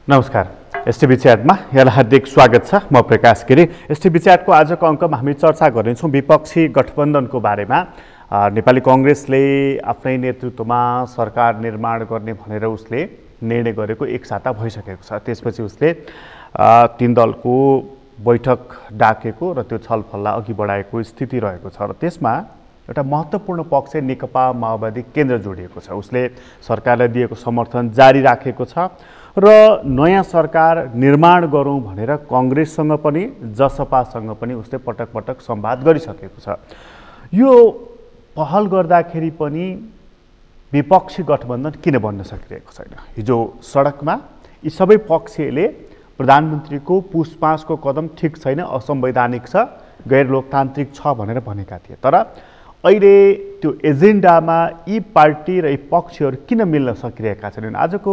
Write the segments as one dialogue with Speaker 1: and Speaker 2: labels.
Speaker 1: नमस्कार। एसटिभी च्याटमा यहाँलाई हार्दिक स्वागत छ। म प्रकाश गिरी। एसटिभी च्याटको आजको अङ्कमा हामी चर्चा गर्नेछौँ विपक्षी गठबन्धनको बारेमा। नेपाली कांग्रेसले आफ्नै नेतृत्वमा सरकार निर्माण गर्ने भनेर उसले निर्णय गरेको एक साता भइसकेको छ। त्यसपछि उसले तीन दलको बैठक डाकेको र त्यो छलफललाई अघि बढाएको स्थिति रहेको छ र त्यसमा एउटा महत्त्वपूर्ण पक्ष नेकपा माओवादी केन्द्र जोडिएको छ। उसले सरकारलाई दिएको समर्थन जारी राखेको छ र नयाँ सरकार निर्माण गरौँ भनेर कांग्रेससँग पनि जसपासँग पनि उसले पटक पटक संवाद गरिसकेको छ। यो पहल गर्दाखेरि पनि विपक्षी गठबन्धन किन बन्न सकिरहेको छैन? हिजो सडकमा यी सबै पक्षले प्रधानमन्त्रीको पुसपासको कदम ठिक छैन, असंवैधानिक छ, गैर लोकतान्त्रिक छ भनेर भनेका थिए। तर अहिले त्यो एजेन्डामा यी पार्टी र यी पक्षहरू किन मिल्न सकिरहेका छैनन्? आजको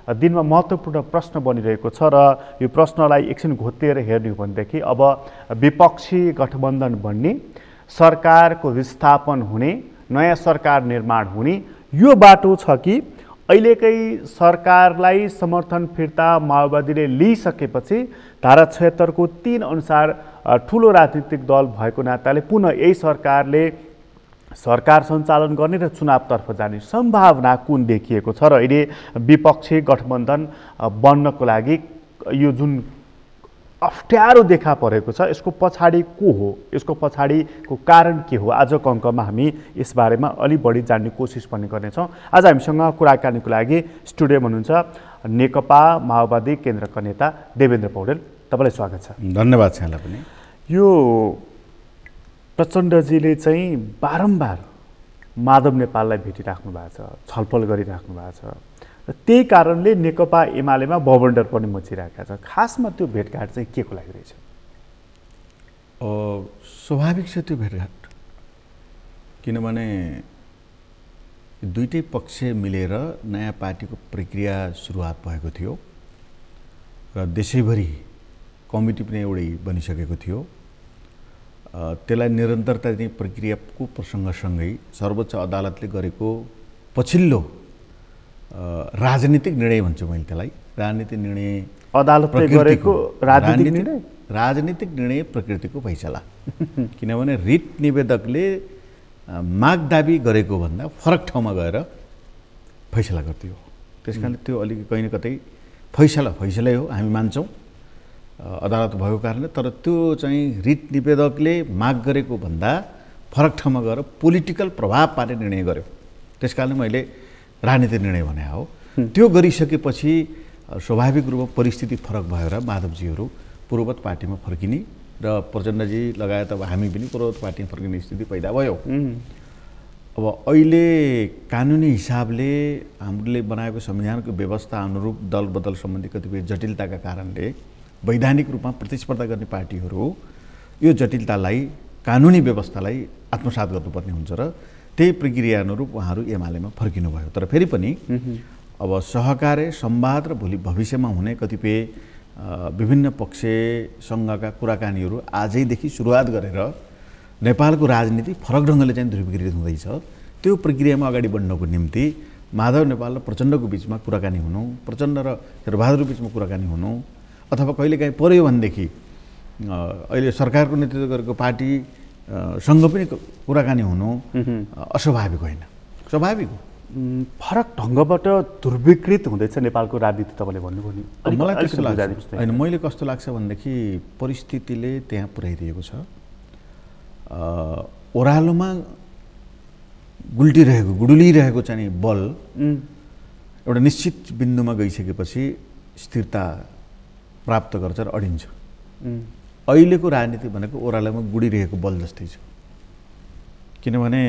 Speaker 1: दिनमा महत्त्वपूर्ण प्रश्न बनिरहेको छ र यो प्रश्नलाई एकछिन घोत्लिएर हेर्नु हो भनेदेखि अब विपक्षी गठबन्धन बन्ने, सरकारको विस्थापन हुने, नयाँ सरकार निर्माण हुने यो बाटो छ कि अहिलेकै सरकारलाई समर्थन फिर्ता माओवादीले लिइसकेपछि धारा 76 को 3 अनुसार ठुलो राजनीतिक दल भएको नाताले पुनः यही सरकारले सरकार सञ्चालन गर्ने र चुनावतर्फ जाने सम्भावना कुन देखिएको छ र अहिले विपक्षी गठबन्धन बन्नको लागि यो जुन अप्ठ्यारो देखा परेको छ यसको पछाडि को हो, यसको पछाडिको कारण के हो? आजको अङ्कमा हामी यसबारेमा अलि बढी जान्ने कोसिस पनि गर्नेछौँ। आज हामीसँग कुराकानीको लागि स्टुडियोमा हुनुहुन्छ नेकपा माओवादी केन्द्रका नेता देवेन्द्र पौडेल। तपाईँलाई स्वागत छ।
Speaker 2: धन्यवाद छ यहाँलाई पनि।
Speaker 1: यो प्रचण्डजीले चाहिँ बारम्बार माधव नेपाललाई भेटिराख्नु भएको छ, छलफल गरिराख्नु भएको छ र त्यही कारणले नेकपा एमालेमा बवन्डर पनि मचिरहेका छ। खासमा त्यो भेटघाट चाहिँ के को लागि रहेछ?
Speaker 2: स्वाभाविक छ त्यो भेटघाट, किनभने दुईटै पक्ष मिलेर नयाँ पार्टीको प्रक्रिया सुरुवात भएको थियो र देशैभरि कमिटी पनि एउटै बनिसकेको थियो। त्यसलाई निरन्तरता दिने प्रक्रियाको प्रसङ्गसँगै सर्वोच्च अदालतले गरेको पछिल्लो राजनीतिक निर्णय भन्छु मैले त्यसलाई, राजनीतिक निर्णय,
Speaker 1: अदालतले गरेको
Speaker 2: राजनीतिक निर्णय प्रकृतिको फैसला। किनभने रिट निवेदकले माग दाबी गरेको भन्दा फरक ठाउँमा गएर फैसला गर्थ्यो। त्यसकारणले त्यो अलिकति कहीँ न कतै फैसलै हो, हामी मान्छौँ अदालत भएको कारणले। तर त्यो चाहिँ रिट निवेदकले माग गरेको भन्दा फरक ठाउँमा गएर पोलिटिकल प्रभाव पार्ने निर्णय गर्यो। त्यसकारणले मैले राजनीतिक निर्णय भने हो। त्यो गरिसकेपछि स्वाभाविक रूपमा परिस्थिति फरक भएर माधवजीहरू पूर्ववत पार्टीमा फर्किने र प्रचण्डजी लगायत अब हामी पनि पूर्ववत पार्टीमा फर्किने स्थिति पैदा भयो। अब अहिले कानुनी हिसाबले हामीले बनाएको संविधानको व्यवस्था अनुरूप दल बदल सम्बन्धी कतिपय जटिलताका कारणले वैधानिक रूपमा प्रतिस्पर्धा गर्ने पार्टीहरू यो जटिलतालाई, कानुनी व्यवस्थालाई आत्मसात गर्नुपर्ने हुन्छ र त्यही प्रक्रिया अनुरूप उहाँहरू एमालेमा फर्किनु भयो। तर फेरि पनि अब सहकार्य, संवाद र भोलि भविष्यमा हुने कतिपय विभिन्न पक्षसँगका कुराकानीहरू आजैदेखि सुरुवात गरेर नेपालको राजनीति फरक ढङ्गले चाहिँ ध्रुवीकृत हुँदैछ। त्यो प्रक्रियामा अगाडि बढ्नको निम्ति माधव नेपाल र प्रचण्डको बिचमा कुराकानी हुनु, प्रचण्ड र शेरबहादुरको बिचमा कुराकानी हुनु, अथवा कहिलेकाहीँ पर्यो भनेदेखि अहिले सरकारको नेतृत्व गरेको पार्टीसँग पनि कुराकानी हुनु अस्वाभाविक होइन, स्वाभाविक हो।
Speaker 1: फरक ढङ्गबाट ध्रुवीकृत हुँदैछ नेपालको राजनीति तपाईँले भन्नुभयो नि।
Speaker 2: मलाई त्यस्तो लाग्छ होइन, मैले कस्तो लाग्छ भनेदेखि परिस्थितिले त्यहाँ पुर्याइदिएको छ। ओह्रालोमा गुडुलिरहेको चाहिँ बल एउटा निश्चित बिन्दुमा गइसकेपछि स्थिरता प्राप्त गर्छ र अडिन्छ। अहिलेको राजनीति भनेको ओह्रालोमा गुडिरहेको बल जस्तै छ। किनभने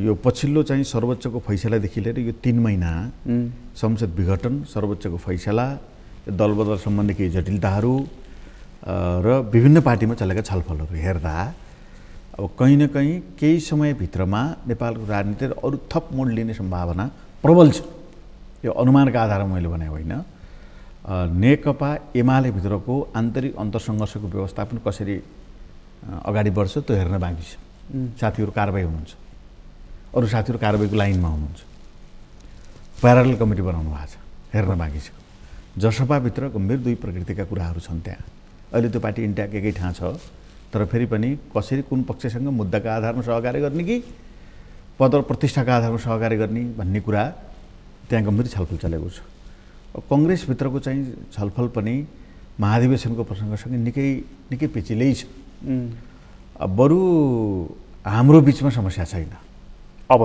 Speaker 2: यो पछिल्लो चाहिँ सर्वोच्चको फैसलादेखि लिएर यो 3 महिना संसद विघटन, सर्वोच्चको फैसला, दलबदल सम्बन्धी केही जटिलताहरू र विभिन्न पार्टीमा चलेका छलफलहरू हेर्दा अब कहीँ न कहीँ केही समयभित्रमा नेपालको राजनीति अरू थप मोड लिने सम्भावना प्रबल छ। यो अनुमानका आधारमा मैले भने होइन। नेकपा एमाले भित्रको आन्तरिक अन्तरसङ्घर्षको व्यवस्थापन कसरी अगाडि बढ्छ त्यो हेर्न बाँकी छ। साथीहरू कारबाही हुनुहुन्छ, अरू साथीहरू कारबाहीको लाइनमा हुनुहुन्छ, प्यारलल कमिटी बनाउनु भएको छ, हेर्न बाँकी छ। जसपाभित्र गम्भीर दुई प्रकृतिका कुराहरू छन् त्यहाँ। अहिले त्यो पार्टी इन्ट्याक्ट एकै ठाउँ छ, तर फेरि पनि कसरी कुन पक्षसँग मुद्दाका आधारमा सहकार्य गर्ने कि पद र प्रतिष्ठाका आधारमा सहकार्य गर्ने भन्ने कुरा त्यहाँ गम्भीर छलफल चलेको छ। कङ्ग्रेसभित्रको चाहिँ छलफल पनि महाधिवेशनको प्रसङ्गसँग निकै पेचिलै छ। बरु हाम्रो बिचमा समस्या छैन
Speaker 1: अब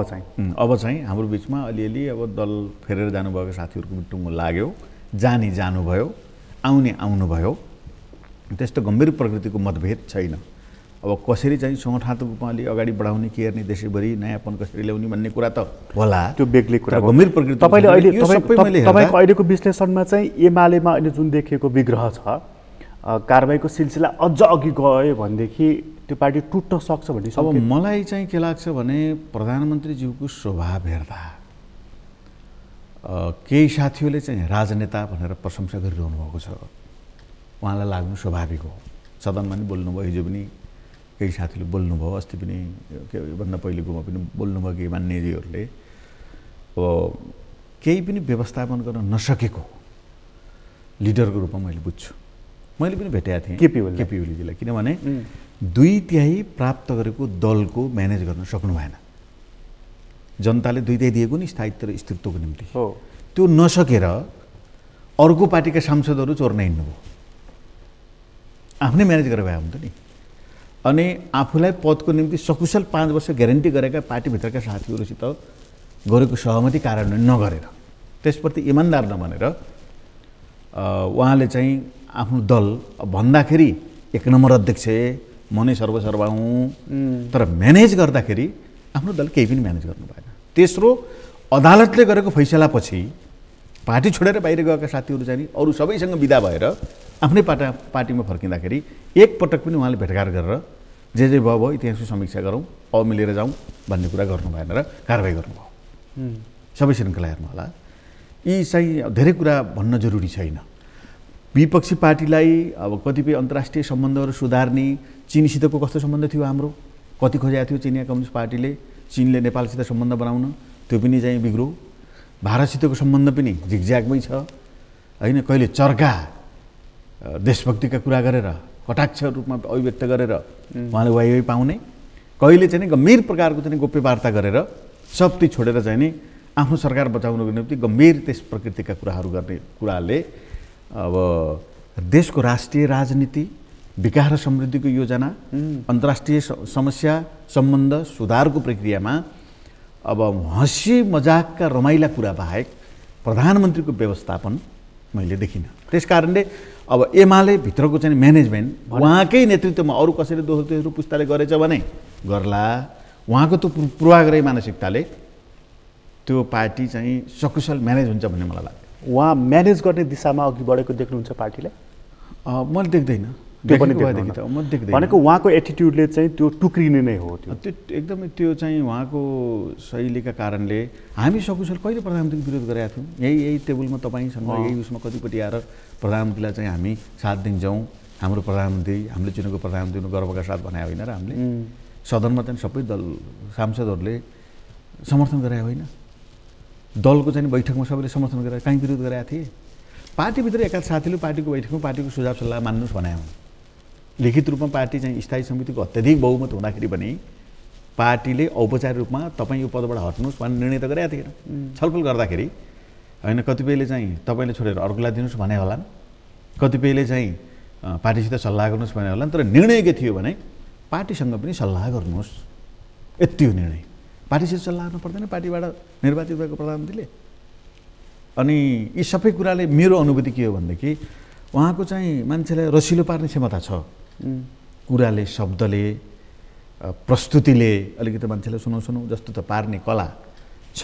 Speaker 1: चाहिँ
Speaker 2: हाम्रो बिचमा अलिअलि अब दल फेरेर जानुभएको साथीहरूको टुङ्गो लाग्यो, जानुभयो, आउनुभयो, त्यस्तो गम्भीर प्रकृतिको मतभेद छैन। अब कसरी चाहिँ संगठनात्मक रूपमा अलि अगाडि बढाउने के गर्ने, देशैभरि नयाँपन कसरी ल्याउने भन्ने कुरा त होला,
Speaker 1: त्यो बेग्लै कुरा।
Speaker 2: गम्भीर प्रकृति
Speaker 1: तपाईँको अहिलेको विश्लेषणमा चाहिँ एमालेमा अहिले जुन देखिएको विग्रह छ, कारबाहीको सिलसिला अझ अघि गयो भनेदेखि त्यो पार्टी टुट्न सक्छ भन्ने।
Speaker 2: अब मलाई चाहिँ के लाग्छ भने प्रधानमन्त्रीज्यूको स्वभाव हेर्दा केही साथीहरूले चाहिँ राजनेता भनेर प्रशंसा गरिरहनु भएको छ, उहाँलाई लाग्नु स्वाभाविक हो। सदनमा पनि बोल्नुभयो, हिजो पनि केही साथीले बोल्नुभयो, अस्ति पनि के भन्दा पहिलेकोमा पनि बोल्नुभयो कि मान्यजीहरूले अब केही पनि व्यवस्थापन गर्न नसकेको लिडरको रूपमा मैले बुझ्छु। मैले पनि भेटेको थिएँ केपी ओलीजीलाई, किनभने 2/3 प्राप्त गरेको दलको म्यानेज गर्न सक्नु भएन। जनताले 2/3 दिएको नि स्थायित्व र स्थिरत्वको निम्ति, त्यो नसकेर अर्को पार्टीका सांसदहरू चोर्न हिँड्नुभयो, आफ्नै म्यानेज गरेर भए हुन्थ्यो नि। अनि आफूलाई पदको निम्ति सकुशल 5 वर्ष ग्यारेन्टी गरेका पार्टीभित्रका साथीहरूसित गरेको सहमति कार्यान्वयन नगरेर, त्यसप्रति इमान्दार नबनेर उहाँले चाहिँ आफ्नो दल भन्दाखेरि 1 नम्बर अध्यक्ष म नै सर्वसर्वा हुँ, तर म्यानेज गर्दाखेरि आफ्नो दल केही पनि म्यानेज गर्नु भएन। तेस्रो, अदालतले गरेको फैसलापछि पार्टी छोडेर बाहिर गएका साथीहरू चाहिँ अरू सबैसँग विदा भएर आफ्नै पार्टीमा फर्किँदाखेरि एकपटक पनि उहाँले भेटघाट गरेर जे भयो इतिहासको समीक्षा गरौँ, अब मिलेर जाउँ भन्ने कुरा गर्नु भएन र कारबाही गर्नुभयो। सबै श्रृङ्खला हेर्नु होला। यी चाहिँ धेरै कुरा भन्न जरुरी छैन। विपक्षी पार्टीलाई अब कतिपय अन्तर्राष्ट्रिय सम्बन्धहरू सुधार्ने, चीनसितको कस्तो सम्बन्ध थियो हाम्रो, कति खोजेको थियो चिनिया कम्युनिस्ट पार्टीले चीनले नेपालसित सम्बन्ध बनाउन, त्यो पनि चाहिँ बिग्रो। भारतसितको सम्बन्ध पनि झिकझ्याकमै छ होइन, कहिले चर्का देशभक्तिका कुरा गरेर कटाक्ष रूपमा अभिव्यक्त गरेर उहाँले वाइवाई पाउने, कहिले चाहिँ गम्भीर प्रकारको चाहिँ गोप्य वार्ता गरेर सब ती छोडेर चाहिँ नि आफ्नो सरकार बचाउनको निम्ति गम्भीर त्यस प्रकृतिका कुराहरू गर्ने कुराले अब देशको राष्ट्रिय राजनीति, विकास र समृद्धिको योजना, अन्तर्राष्ट्रिय समस्या सम्बन्ध सुधारको प्रक्रियामा अब हँसी मजाकका रमाइला कुरा बाहेक प्रधानमन्त्रीको व्यवस्थापन मैले देखिनँ। त्यस कारणले अब एमाले भित्रको चाहिँ म्यानेजमेन्ट उहाँकै नेतृत्वमा अरू कसैले दोस्रो पुस्ताले गरेछ भने गर्ला, उहाँको त्यो पूर्वाग्रही मानसिकताले त्यो पार्टी चाहिँ सकुशल म्यानेज हुन्छ भन्ने मलाई लाग्छ।
Speaker 1: उहाँ म्यानेज गर्ने दिशामा अघि बढेको देख्नुहुन्छ पार्टीले?
Speaker 2: मैले देख्दैन,
Speaker 1: भनेको उहाँको एटिट्युडले चाहिँ त्यो टुक्रिने नै हो।
Speaker 2: त्यो एकदमै त्यो चाहिँ उहाँको शैलीका कारणले हामी सकुशल कहिले प्रधानमन्त्रीको विरोध गरेका थियौँ? यही टेबलमा तपाईँसँग यही उसमा कतिपट्टि आएर प्रधानमन्त्रीलाई चाहिँ हामी साथ दिन्छौँ, हाम्रो प्रधानमन्त्री, हामीले चुनेको प्रधानमन्त्री गर्वका साथ बनायो होइन र हामीले सदनमा चाहिँ सबै दल सांसदहरूले समर्थन गरायो होइन, दलको चाहिँ बैठकमा सबैले समर्थन गरेर कहीँ विरोध गरेका थिए। पार्टीभित्र एका साथीले पार्टीको बैठकमा पार्टीको सुझाव सल्लाह मान्नुहोस् बनायो, लिखित रूपमा पार्टी चाहिँ स्थायी समितिको अत्याधिक बहुमत हुँदाखेरि पनि पार्टीले औपचारिक रूपमा तपाईँ यो पदबाट हट्नुहोस् भन्ने निर्णय त गरेका थिएन। छलफल गर्दाखेरि होइन, कतिपयले चाहिँ तपाईँले छोडेर अर्कोलाई दिनुहोस् भने होला, कतिपयले चाहिँ पार्टीसित सल्लाह गर्नुहोस् भने होला, तर निर्णय के थियो भने पार्टीसँग पनि सल्लाह गर्नुहोस्, यति हो निर्णय। पार्टीसित सल्लाह गर्नु पर्दैन पार्टीबाट निर्वाचित भएको प्रधानमन्त्रीले। अनि यी सबै कुराले मेरो अनुभूति के हो भनेदेखि उहाँको चाहिँ मान्छेलाई रसिलो पार्ने क्षमता छ, कुराले, शब्दले, प्रस्तुतिले अलिकति मान्छेलाई सुनाउँ जस्तो त पार्ने कला छ,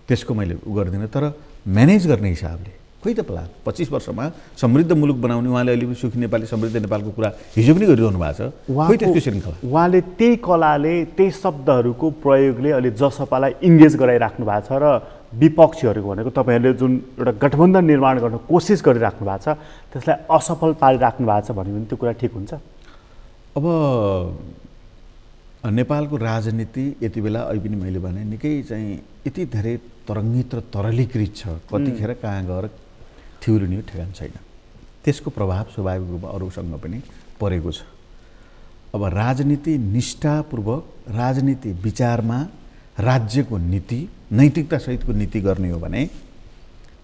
Speaker 2: त्यसको मैले उ गर्दिनँ। तर म्यानेज गर्ने हिसाबले खोइ त प्लान 25 वर्षमा समृद्ध मुलुक बनाउने उहाँले अहिले पनि सुखी नेपाली समृद्ध नेपालको कुरा हिजो पनि गरिरहनु भएको छ, खोइ त्यसको श्रृङ्खला।
Speaker 1: उहाँले त्यही कलाले, त्यही शब्दहरूको प्रयोगले अहिले जसपालाई इङ्गेज गराइराख्नु भएको छ र विपक्षीहरूको भनेको तपाईँहरूले जुन एउटा गठबन्धन निर्माण गर्न कोसिस गरिराख्नु भएको छ त्यसलाई असफल पारिराख्नु भएको छ भन्यो भने त्यो कुरा ठिक हुन्छ?
Speaker 2: अब नेपालको राजनीति यति बेला अहिले पनि मैले भने निकै चाहिँ यति धेरै तरङ्गित र तरलीकृत छ, कतिखेर कहाँ गएर थिउरिने ठेगान छैन। त्यसको प्रभाव स्वाभाविक रूपमा अरूसँग पनि परेको छ। अब राजनीति निष्ठापूर्वक राजनीति विचारमा राज्यको नीति नैतिकतासहितको नीति गर्ने हो भने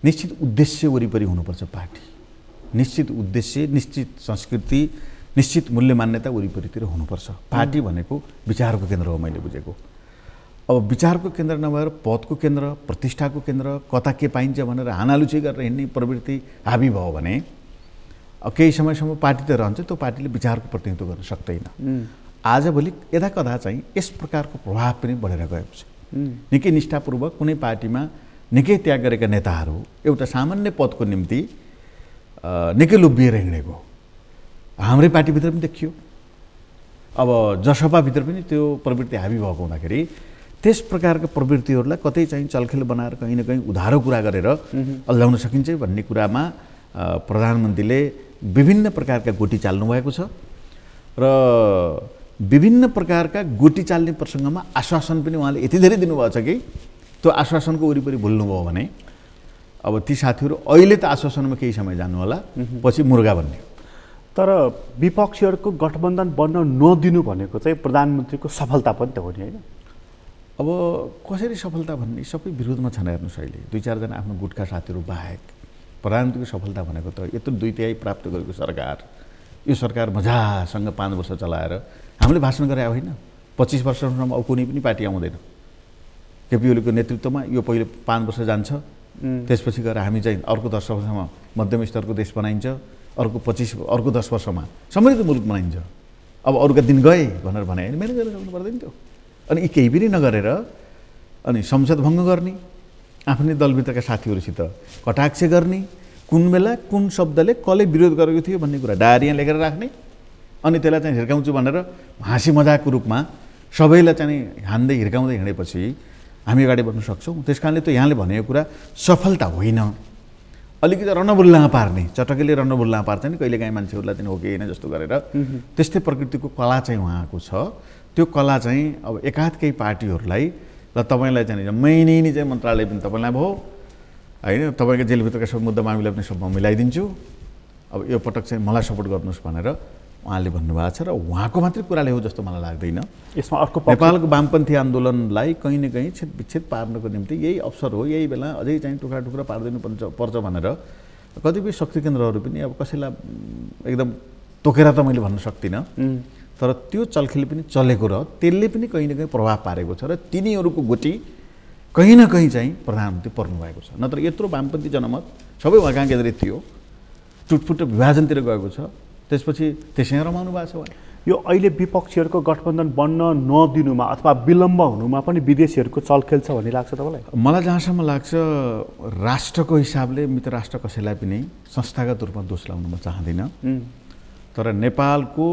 Speaker 2: निश्चित उद्देश्य वरिपरि हुनुपर्छ पार्टी। निश्चित उद्देश्य, निश्चित संस्कृति, निश्चित मूल्य मान्यता वरिपरितिर हुनुपर्छ। पार्टी भनेको विचारको केन्द्र हो मैले बुझेको। अब विचारको केन्द्र नभएर पदको केन्द्र, प्रतिष्ठाको केन्द्र, कता के पाइन्छ भनेर हानालुची गरेर हिँड्ने प्रवृत्ति हाबी भयो भने केही समयसम्म पार्टी त रहन्छ, त्यो पार्टीले विचारको प्रतिनिधित्व गर्न सक्दैन। आजभोलि यदाकदा चाहिँ यस प्रकारको प्रभाव पनि बढेर गएको छ। निकै निष्ठापूर्वक कुनै पार्टीमा निकै त्याग गरेका नेताहरू एउटा सामान्य पदको निम्ति निकै लोभिएर हिँडेको हाम्रै पार्टीभित्र पनि देखियो। अब जसपाभित्र पनि त्यो प्रवृत्ति हाबी भएको हुँदाखेरि त्यस प्रकारका प्रवृत्तिहरूलाई कतै चाहिँ चलखेल बनाएर कहीँ न कहीँ उधारो कुरा गरेर अल्झाउन सकिन्छ भन्ने कुरामा प्रधानमन्त्रीले विभिन्न प्रकारका गोटी चाल्नु भएको छ र विभिन्न प्रकारका गोटी चाल्ने प्रसङ्गमा आश्वासन पनि उहाँले यति धेरै दिनुभएको छ कि त्यो आश्वासनको वरिपरि भुल्नुभयो भने अब ती साथीहरू अहिले त आश्वासनमा केही समय जानु होला, पछि मुर्गा भन्ने।
Speaker 1: तर विपक्षीहरूको गठबन्धन बन्न नदिनु भनेको चाहिँ प्रधानमन्त्रीको सफलता पनि त हो नि होइन?
Speaker 2: अब कसरी सफलता भन्ने सबै विरोधमा छन्। हेर्नुहोस् अहिले 2-4 जना आफ्नो गुटका साथीहरू बाहेक प्रधानमन्त्रीको सफलता भनेको त यत्रो 2/3 प्राप्त गरेको सरकार, यो सरकार मजासँग 5 वर्ष चलाएर हामीले भाषण गरे होइन। 25 वर्षसम्म अब कुनै पनि पार्टी आउँदैन। केपी ओलीको नेतृत्वमा यो पहिले 5 वर्ष जान्छ, त्यसपछि गएर हामी चाहिँ अर्को 10 वर्षमा मध्यम स्तरको देश बनाइन्छ, अर्को 10 वर्षमा समृद्ध मुलुक बनाइन्छ। अब अरूका दिन गए भनेर भने होइन, मेहनत गरेर सक्नु पर्दैन थियो। अनि यी केही पनि नगरेर अनि संसद भङ्ग गर्ने, आफ्नै दलभित्रका साथीहरूसित कटाक्ष गर्ने, कुन बेला कुन शब्दले कसले विरोध गरेको थियो भन्ने कुरा डायरीमा लेखेर राख्ने, अनि त्यसलाई चाहिँ हिर्काउँछु भनेर हाँसी मजाकको रूपमा सबैलाई चाहिँ हान्दै हिर्काउँदै हिँडेपछि हामी अगाडि बढ्न सक्छौँ। त्यस कारणले त यहाँले भनेको कुरा सफलता होइन, अलिकति रनबुल्लामा पार्ने, चटकेले रनबुल्लामा पार्छ नि कहिलेकाहीँ मान्छेहरूलाई चाहिँ हो कि होइन जस्तो गरेर, त्यस्तै प्रकृतिको कला चाहिँ उहाँको छ। त्यो कला चाहिँ अब एकाध केही पार्टीहरूलाई र तपाईँलाई चाहिँ महिने चाहिँ मन्त्रालय पनि तपाईँलाई भयो होइन, तपाईँको जेलभित्रका सब मुद्दा मामिला पनि सब म मिलाइदिन्छु, अब यो पटक चाहिँ मलाई सपोर्ट गर्नुहोस् भनेर उहाँले भन्नुभएको छ र उहाँको मात्रै कुराले हो जस्तो मलाई लाग्दैन।
Speaker 1: यसमा अर्को
Speaker 2: नेपालको वामपन्थी आन्दोलनलाई कहीँ न कहीँ छेदविच्छेद पार्नको निम्ति यही अवसर हो, यही बेला अझै चाहिँ टुक्रा टुक्रा पारिदिनु पर्छ भनेर कतिपय शक्ति केन्द्रहरू पनि अब कसैलाई एकदम तोकेर त मैले भन्न सक्दिनँ, तर त्यो चलखेल पनि चलेको र त्यसले पनि कहीँ न कहीँ प्रभाव पारेको छ र तिनीहरूको गोटी कहीँ न कहीँ चाहिँ प्रधानमन्त्री पर्नुभएको छ। नत्र यत्रो वामपन्थी जनमत सबै उहाँ कहाँ केन्द्रित थियो, टुटफुट विभाजनतिर गएको छ, त्यसपछि त्यसै रमाउनु भएको छ उहाँ।
Speaker 1: यो अहिले विपक्षीहरूको गठबन्धन बन्न नदिनुमा अथवा विलम्ब हुनुमा पनि विदेशीहरूको चलखेल छ भन्ने लाग्छ तपाईँलाई?
Speaker 2: मलाई जहाँसम्म लाग्छ राष्ट्रको हिसाबले मित्र राष्ट्र कसैलाई पनि संस्थागत रूपमा दोष लाउन म चाहदिनँ, तर नेपालको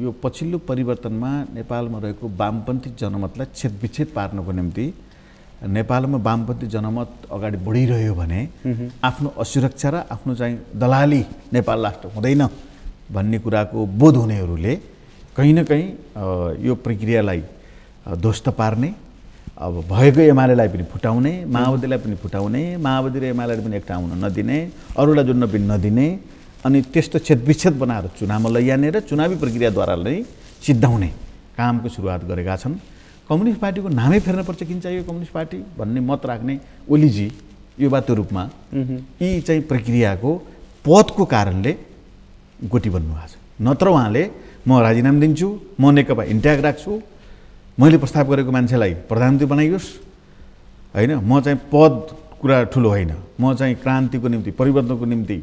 Speaker 2: यो पछिल्लो परिवर्तनमा नेपालमा रहेको वामपन्थी जनमतलाई छेदविच्छेद पार्नको निम्ति नेपालमा वामपन्थी जनमत अगाडि बढिरह्यो भने आफ्नो असुरक्षा र आफ्नो चाहिँ दलाली नेपाल राष्ट्र हुँदैन भन्ने कुराको बोध हुनेहरूले कहीँ न कहीँ यो प्रक्रियालाई ध्वस्त पार्ने, अब भएको एमालेलाई पनि फुटाउने, माओवादीलाई पनि फुटाउने, माओवादी र एमालेलाई पनि एकटा आउन नदिने, अरूलाई जुन्न पनि नदिने, अनि त्यस्तो छेदविच्छेद बनाएर चुनावमा लैजाने र चुनावी प्रक्रियाद्वारा नै सिद्धाउने कामको सुरुवात गरेका छन्। कम्युनिस्ट पार्टीको नामै फेर्नुपर्छ किन चाहियो कम्युनिस्ट पार्टी भन्ने मत राख्ने ओलीजी युवाको रूपमा यी चाहिँ प्रक्रियाको पदको कारणले गोटी बन्नुभएको छ। नत्र उहाँले म राजीनामा दिन्छु, म नेकपा इन्ट्याग राख्छु, मैले प्रस्ताव गरेको मान्छेलाई प्रधानमन्त्री बनाइयोस् होइन, म चाहिँ पद कुरा ठुलो होइन, म चाहिँ क्रान्तिको निम्ति परिवर्तनको निम्ति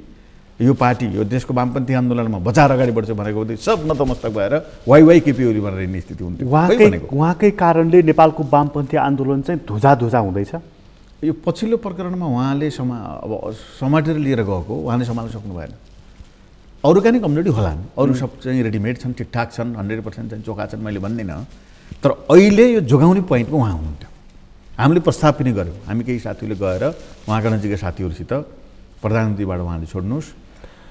Speaker 2: यो पार्टी यो देशको वामपन्थी आन्दोलनमा बचाएर अगाडि बढ्छ भनेको सब नतमस्तक भएर वाइ केपी ओली भनेर हिँड्ने स्थिति हुन्थ्यो।
Speaker 1: उहाँकै कारणले नेपालको वामपन्थी आन्दोलन चाहिँ धुजा हुँदैछ।
Speaker 2: यो पछिल्लो प्रकरणमा उहाँले अब समाटेर लिएर गएको उहाँले सम्हाल्न सक्नु भएन। अरूका नै कम्युनिटी होलान्, अरू सब चाहिँ रेडिमेड छन्, ठिकठाक छन्, 100% चाहिँ चोखा छन् मैले भन्दिनँ, तर अहिले यो जोगाउने पोइन्टमा उहाँ हुनुहुन्थ्यो। हामीले प्रस्ताव पनि गऱ्यौँ, हामी केही साथीहरूले गएर उहाँका नजिकका साथीहरूसित प्रधानमन्त्रीबाट उहाँले छोड्नुहोस्,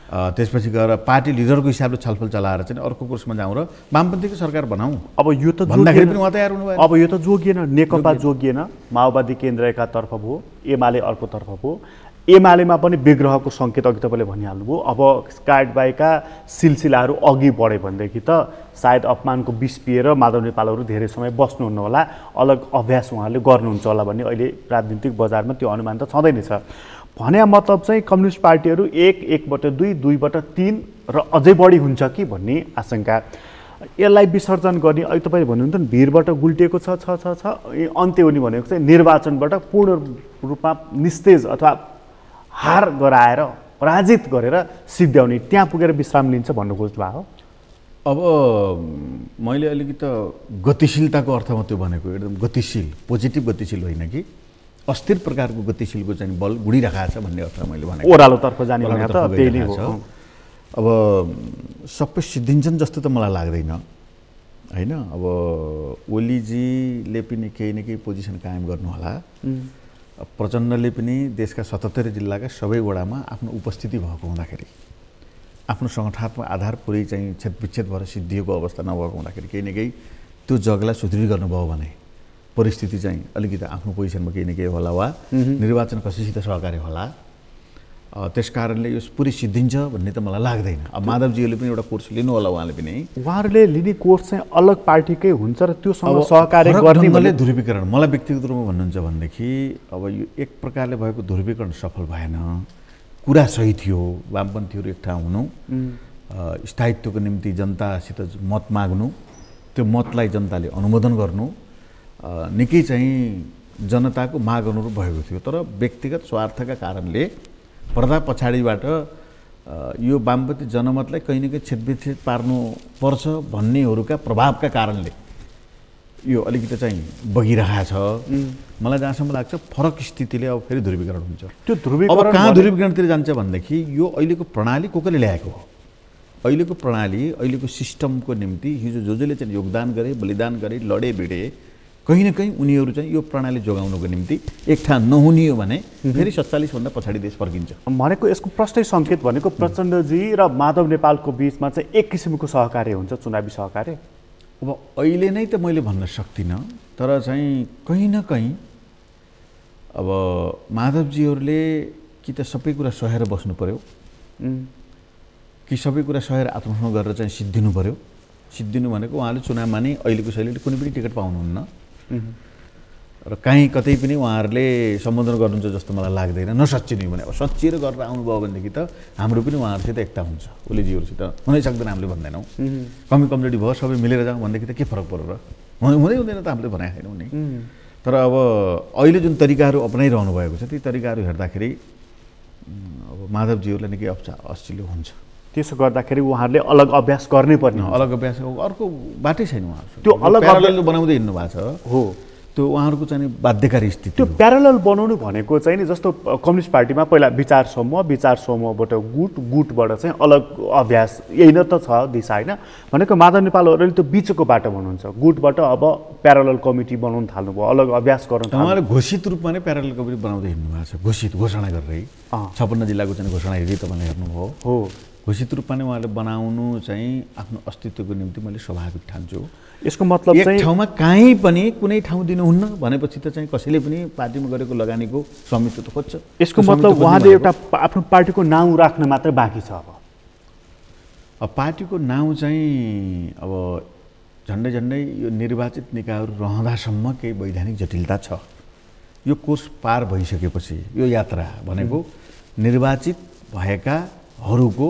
Speaker 2: त्यसपछि गएर पार्टी लिडरको हिसाबले छलफल चलाएर चाहिँ अर्को कोर्समा जाउँ र वामपन्थीको सरकार बनाऊँ।
Speaker 1: अब यो त
Speaker 2: भन्दाखेरि पनि उहाँ तयार हुनुभयो।
Speaker 1: अब यो त जोगिएन, नेकपा जोगिएन, माओवादी केन्द्र एकातर्फ भयो, एमाले अर्कोतर्फ भयो, एमालेमा पनि विग्रहको सङ्केत अघि तपाईँले भनिहाल्नुभयो। अब कारबाहीका सिलसिलाहरू अघि बढ्यो भनेदेखि त सायद अपमानको विष पिएर माधव नेपालहरू धेरै समय बस्नुहुन्न होला, अलग अभ्यास उहाँहरूले गर्नुहुन्छ होला भन्ने अहिले राजनीतिक बजारमा त्यो अनुमान त छँदै नै छ। भने मतलब चाहिँ कम्युनिस्ट पार्टीहरू 1/2, 2/3 र अझै बढी हुन्छ कि भन्ने आशंका। यसलाई विसर्जन गर्ने अहिले तपाईँले भन्नुहुन्थ्यो नि भिडबाट गुल्टिएको छ अन्त्य हुने भनेको चाहिँ निर्वाचनबाट पूर्ण रूपमा निस्तेज अथवा हार गराएर पराजित गरेर सिद्ध्याउने, त्यहाँ पुगेर विश्राम लिन्छ भन्नु खोज्नु भएको हो।
Speaker 2: अब मैले अलिकति गतिशीलताको अर्थमा त्यो भनेको एकदम गतिशील, पोजिटिभ गतिशील होइन कि अस्थिर प्रकारको गतिशीलको चाहिँ बल गुडिरहेको छ भन्ने अर्थमा मैले भनेको।
Speaker 1: ओह्रालोतर्फ जाने भने त त्यही नै हो।
Speaker 2: अब सबै सिद्धिन्छन् जस्तो त मलाई लाग्दैन होइन। अब ओलीजीले पनि केही न केही पोजिसन कायम गर्नु होला। प्रचण्डले पनि देशका 77 जिल्लाका सबै वडामा आफ्नो उपस्थिति भएको हुँदाखेरि, आफ्नो सङ्गठनात्मक आधार पुरै चाहिँ छेदविच्छेद भएर सिद्धिएको अवस्था नभएको हुँदाखेरि केही न केही त्यो जगलाई सुदृढ गर्नुभयो भने परिस्थिति चाहिँ अलिकति आफ्नो पोजिसनमा केही न केही होला वा निर्वाचन कसैसित सहकारी होला। त्यस कारणले यो पुरै सिद्धिन्छ भन्ने त मलाई लाग्दैन। अब माधवजीहरूले पनि एउटा कोर्स लिनु होला, उहाँले पनि
Speaker 1: उहाँहरूले लिने कोर्स चाहिँ अलग पार्टीकै हुन्छ र त्योसँग सहकार्य गर्ने
Speaker 2: ध्रुवीकरण। मलाई व्यक्तिगत रूपमा भन्नुहुन्छ भनेदेखि अब यो एक प्रकारले भएको ध्रुवीकरण सफल भएन। कुरा सही थियो, वामपन्थीहरू एक ठाउँ हुनु, स्थायित्वको निम्ति जनतासित मत माग्नु, त्यो मतलाई जनताले अनुमोदन गर्नु निकै चाहिँ जनताको माग अनुरूप भएको थियो। तर व्यक्तिगत स्वार्थका कारणले पर्दा पछाडिबाट यो वामपन्थी जनमतलाई कहीँ न कहीँ छेदविच्छेद पार्नु पर्छ भन्नेहरूका प्रभावका कारणले यो अलिकति चाहिँ बगिरहेको छ। मलाई जहाँसम्म लाग्छ फरक स्थितिले अब फेरि ध्रुवीकरण हुन्छ।
Speaker 1: त्यो ध्रुवीकरण
Speaker 2: अब कहाँ ध्रुवीकरणतिर जान्छ भनेदेखि यो अहिलेको प्रणाली कसले ल्याएको हो, अहिलेको प्रणाली अहिलेको सिस्टमको निम्ति हिजो जसले चाहिँ योगदान गरे, बलिदान गरे, लडे भिडे, कहीँ न कहीँ उनीहरू चाहिँ यो प्रणाली जोगाउनुको निम्ति एक ठाउँ नहुने हो भने फेरि 47 भन्दा पछाडि देश फर्किन्छ
Speaker 1: भनेको। यसको प्रष्टै सङ्केत भनेको प्रचण्डजी र माधव नेपालको बिचमा चाहिँ एक किसिमको सहकार्य हुन्छ, चुनावी सहकार्य।
Speaker 2: अब अहिले नै त मैले भन्न सक्दिनँ, तर चाहिँ कहीँ न कहीँ अब माधवजीहरूले कि त सबै कुरा सहेर बस्नु पर्यो कि सबै कुरा सहेर आत्मसमर्पण गरेर चाहिँ सिद्धिनु पर्यो। सिद्धिनु भनेको उहाँले चुनावमा नै अहिलेको शैलीले कुनै पनि टिकट पाउनुहुन्न र काहीँ कतै पनि उहाँहरूले सम्बोधन गर्नुहुन्छ जस्तो मलाई लाग्दैन। नसच्चिने भने अब सच्चिएर गरेर आउनुभयो भनेदेखि त हाम्रो पनि उहाँहरूसित एकता हुन्छ, ओलीजीहरूसित हुनै सक्दैन हामीले भन्दैनौँ। कमजोरी भयो सबै मिलेर जाउँ भनेदेखि त के फरक पर्यो र, हुँदै हुँदैन त हामीले भनेको छैनौँ नि। तर अब अहिले जुन तरिकाहरू अपनाइरहनु भएको छ ती तरिकाहरू हेर्दाखेरि अब माधवजीहरूलाई निकै अस्चिलो हुन्छ।
Speaker 1: त्यसो गर्दाखेरि उहाँहरूले अलग अभ्यास गर्नै पर्ने,
Speaker 2: अलग अभ्यास अर्को बाटै छैन। उहाँहरू
Speaker 1: त्यो अलग
Speaker 2: प्यारलल बनाउँदै हिँड्नु भएको छ हो, त्यो उहाँहरूको चाहिँ बाध्यकारी स्थिति।
Speaker 1: त्यो प्यारलल बनाउनु भनेको चाहिँ नि जस्तो कम्युनिस्ट पार्टीमा पहिला विचार समूहबाट गुटबाट चाहिँ अलग अभ्यास, यही न त छ दिशा होइन भनेको। माधव नेपालहरूले त्यो बिचको बाटो भन्नुहुन्छ, गुटबाट अब प्यारलल कमिटी बनाउन थाल्नुभयो, अलग अभ्यास गर्नु।
Speaker 2: उहाँले घोषित रूपमा नै प्यारलल कमिटी बनाउँदै हिँड्नु भएको छ, घोषित घोषणा गरेरै 56 जिल्लाको चाहिँ घोषणा हेरी तपाईँले हेर्नुभयो
Speaker 1: हो।
Speaker 2: घोषित रूपमा नै उहाँले बनाउनु चाहिँ आफ्नो अस्तित्वको निम्ति मैले स्वाभाविक ठान्छु।
Speaker 1: यसको मतलब चाहिँ
Speaker 2: एक ठाउँमा काहीँ पनि कुनै ठाउँ दिनुहुन्न भनेपछि त चाहिँ कसैले पनि पार्टीमा गरेको लगानीको स्वामित्व त खोज्छ।
Speaker 1: यसको मतलब उहाँले एउटा आफ्नो पार्टीको नाउँ राख्न मात्र बाँकी छ।
Speaker 2: अब पार्टीको नाउँ चाहिँ अब झन्डै झन्डै यो निर्वाचित निकायहरू रहँदासम्म केही वैधानिक जटिलता छ। यो कोर्स पार भइसकेपछि यो यात्रा भनेको निर्वाचित भएकाहरूको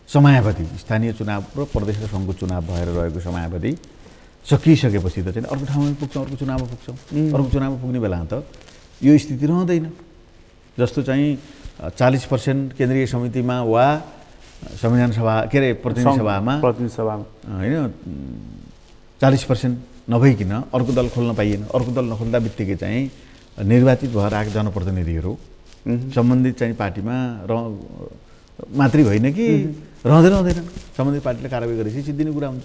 Speaker 2: समयावधि, स्थानीय चुनाव र प्रदेश र सङ्घको चुनाव भएर रहेको समयावधि सकिसकेपछि त चाहिँ अर्को ठाउँमा पुग्छौँ, अर्को चुनावमा पुग्छौँ। अर्को चुनावमा पुग्ने बेला त यो स्थिति रहँदैन। जस्तो चाहिँ 40% केन्द्रीय समितिमा वा संविधान सभा के अरे प्रतिनिधि सभामा होइन 40% नभइकन अर्को दल खोल्न पाइएन। अर्को दल नखोल्दा बित्तिकै चाहिँ निर्वाचित भएर आएको जनप्रतिनिधिहरू सम्बन्धित चाहिँ पार्टीमा मात्रै होइन कि रहँदैन, सम्बन्धित पार्टीले कारबाही गरेपछि सिद्धिने कुरा हुन्छ।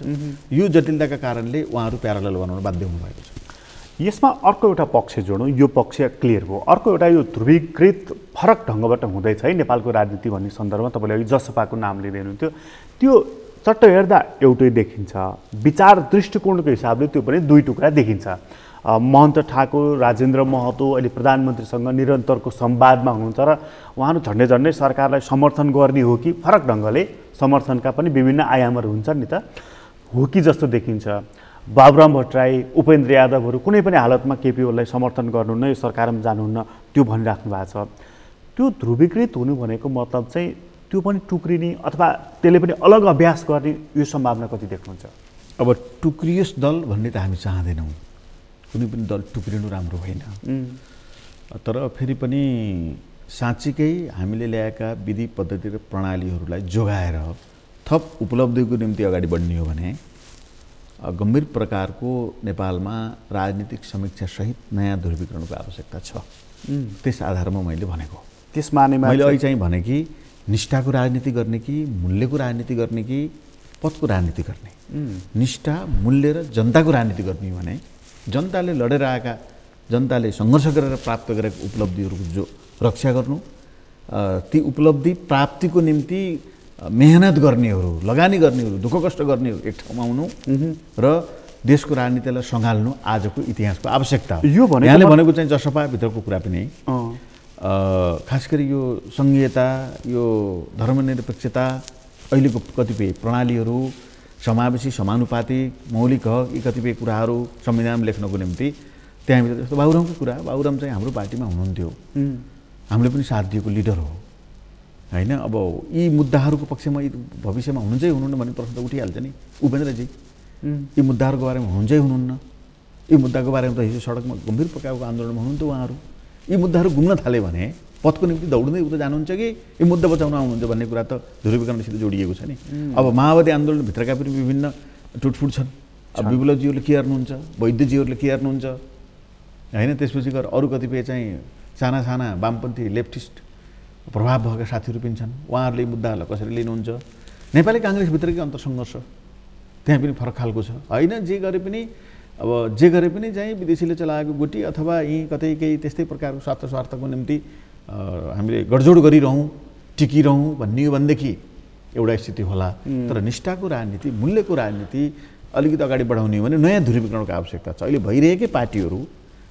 Speaker 2: यो जटिलताका कारणले उहाँहरू प्यारलल बनाउन बाध्य हुनुभएको छ।
Speaker 1: यसमा अर्को एउटा पक्ष जोडौँ, यो पक्ष क्लियर भयो। अर्को एउटा यो ध्रुवीकृत फरक ढङ्गबाट हुँदैछ है नेपालको राजनीति भन्ने सन्दर्भमा तपाईँले अघि जसपाको नाम लिँदै हुनुहुन्थ्यो, त्यो चट्ट हेर्दा एउटै देखिन्छ, विचार दृष्टिकोणको हिसाबले त्यो पनि दुई टुक्रा देखिन्छ। महन्त ठाकुर, राजेन्द्र महतो अहिले प्रधानमन्त्रीसँग निरन्तरको संवादमा हुनुहुन्छ र उहाँहरू झन्डै झन्डै सरकारलाई समर्थन गर्ने हो कि फरक ढङ्गले समर्थनका पनि विभिन्न आयामहरू हुन्छन् नि त, हो कि जस्तो देखिन्छ। बाबुराम भट्टराई, उपेन्द्र यादवहरू कुनै पनि हालतमा केपी ओलीलाई समर्थन गर्नुहुन्न, यो सरकारमा जानुहुन्न त्यो भनिराख्नु भएको छ। त्यो ध्रुवीकृत हुनु भनेको मतलब चाहिँ त्यो पनि टुक्रिने अथवा त्यसले पनि अलग अभ्यास गर्ने यो सम्भावना कति देख्नुहुन्छ?
Speaker 2: अब टुक्रियोस् दल भन्ने त हामी चाहँदैनौँ, कुनै पनि दल टुक्रिनु राम्रो होइन। तर फेरि पनि साँच्चीकै हामीले ल्याएका विधि पद्धति र प्रणालीहरूलाई जोगाएर थप उपलब्धिको निम्ति अगाडि बढ्ने हो भने गम्भीर प्रकारको नेपालमा राजनीतिक समीक्षासहित नयाँ ध्रुवीकरणको आवश्यकता छ। त्यस आधारमा मैले भनेको,
Speaker 1: त्यसमा
Speaker 2: मैले अहिले चाहिँ भने कि निष्ठाको राजनीति गर्ने कि मूल्यको राजनीति गर्ने कि पदको राजनीति गर्ने। निष्ठा, मूल्य र जनताको राजनीति गर्ने भने जनताले लडेर आएका, जनताले सङ्घर्ष गरेर प्राप्त गरेका उपलब्धिहरूको जो रक्षा गर्नु, ती उपलब्धि प्राप्तिको निम्ति मेहनत गर्नेहरू, लगानी गर्नेहरू, दुःख कष्ट गर्नेहरू एक ठाउँमा आउनु र देशको राजनीतिलाई सँगाल्नु आजको इतिहासको आवश्यकता हो।
Speaker 1: यो
Speaker 2: यहाँले भनेको चाहिँ जसपाभित्रको कुरा पनि खास गरी यो सङ्घीयता, यो धर्मनिरपेक्षता, अहिलेको कतिपय प्रणालीहरू, समावेशी समानुपातिक मौलिक हक, यी कतिपय कुराहरू संविधान लेख्नको निम्ति त्यहाँभित्र जस्तो बाबुरामको कुरा, बाबुराम चाहिँ हाम्रो पार्टीमा हुनुहुन्थ्यो, हामीले पनि साथ दिएको लिडर हो होइन। अब यी मुद्दाहरूको पक्षमा भविष्यमा हुनुहुन्छ हुनुहुन्न भन्ने प्रश्न त उठिहाल्छ नि। उपेन्द्रजी यी मुद्दाहरूको बारेमा हुनुहुन्छ हुनुहुन्न, यी मुद्दाको बारेमा त हिजो सडकमा गम्भीर प्रकारको आन्दोलनमा हुनुहुन्थ्यो उहाँहरू। यी मुद्दाहरू घुम्न थाले भने पदको निम्ति दौड्दै उता जानुहुन्छ कि यी मुद्दा बचाउन आउनुहुन्छ भन्ने कुरा त ध्रुवीकरणसित जोडिएको छ नि। अब माओवादी आन्दोलनभित्रका पनि विभिन्न टुटफुट छन्। अब विप्लवजीहरूले के गर्नुहुन्छ, वैद्यजीहरूले के गर्नुहुन्छ होइन। त्यसपछि गएर अरू कतिपय चाहिँ साना साना वामपन्थी लेफ्टिस्ट प्रभाव भएका साथीहरू पनि छन्, उहाँहरूले यी मुद्दाहरूलाई कसरी लिनुहुन्छ। नेपाली काङ्ग्रेसभित्रकै अन्तर्सङ्घर्ष त्यहाँ पनि फरक खालको छ होइन। जे गरे पनि चाहिँ विदेशीले चलाएको गोटी अथवा यहीँ कतै केही त्यस्तै प्रकारको स्वार्थको निम्ति हामीले गडजोड गरिरहौँ, टिकिरहौँ भन्ने हो भनेदेखि एउटा स्थिति होला। तर निष्ठाको राजनीति, मूल्यको राजनीति अलिकति अगाडि बढाउने हो भने नयाँ ध्रुवीकरणको आवश्यकता छ। अहिले भइरहेकै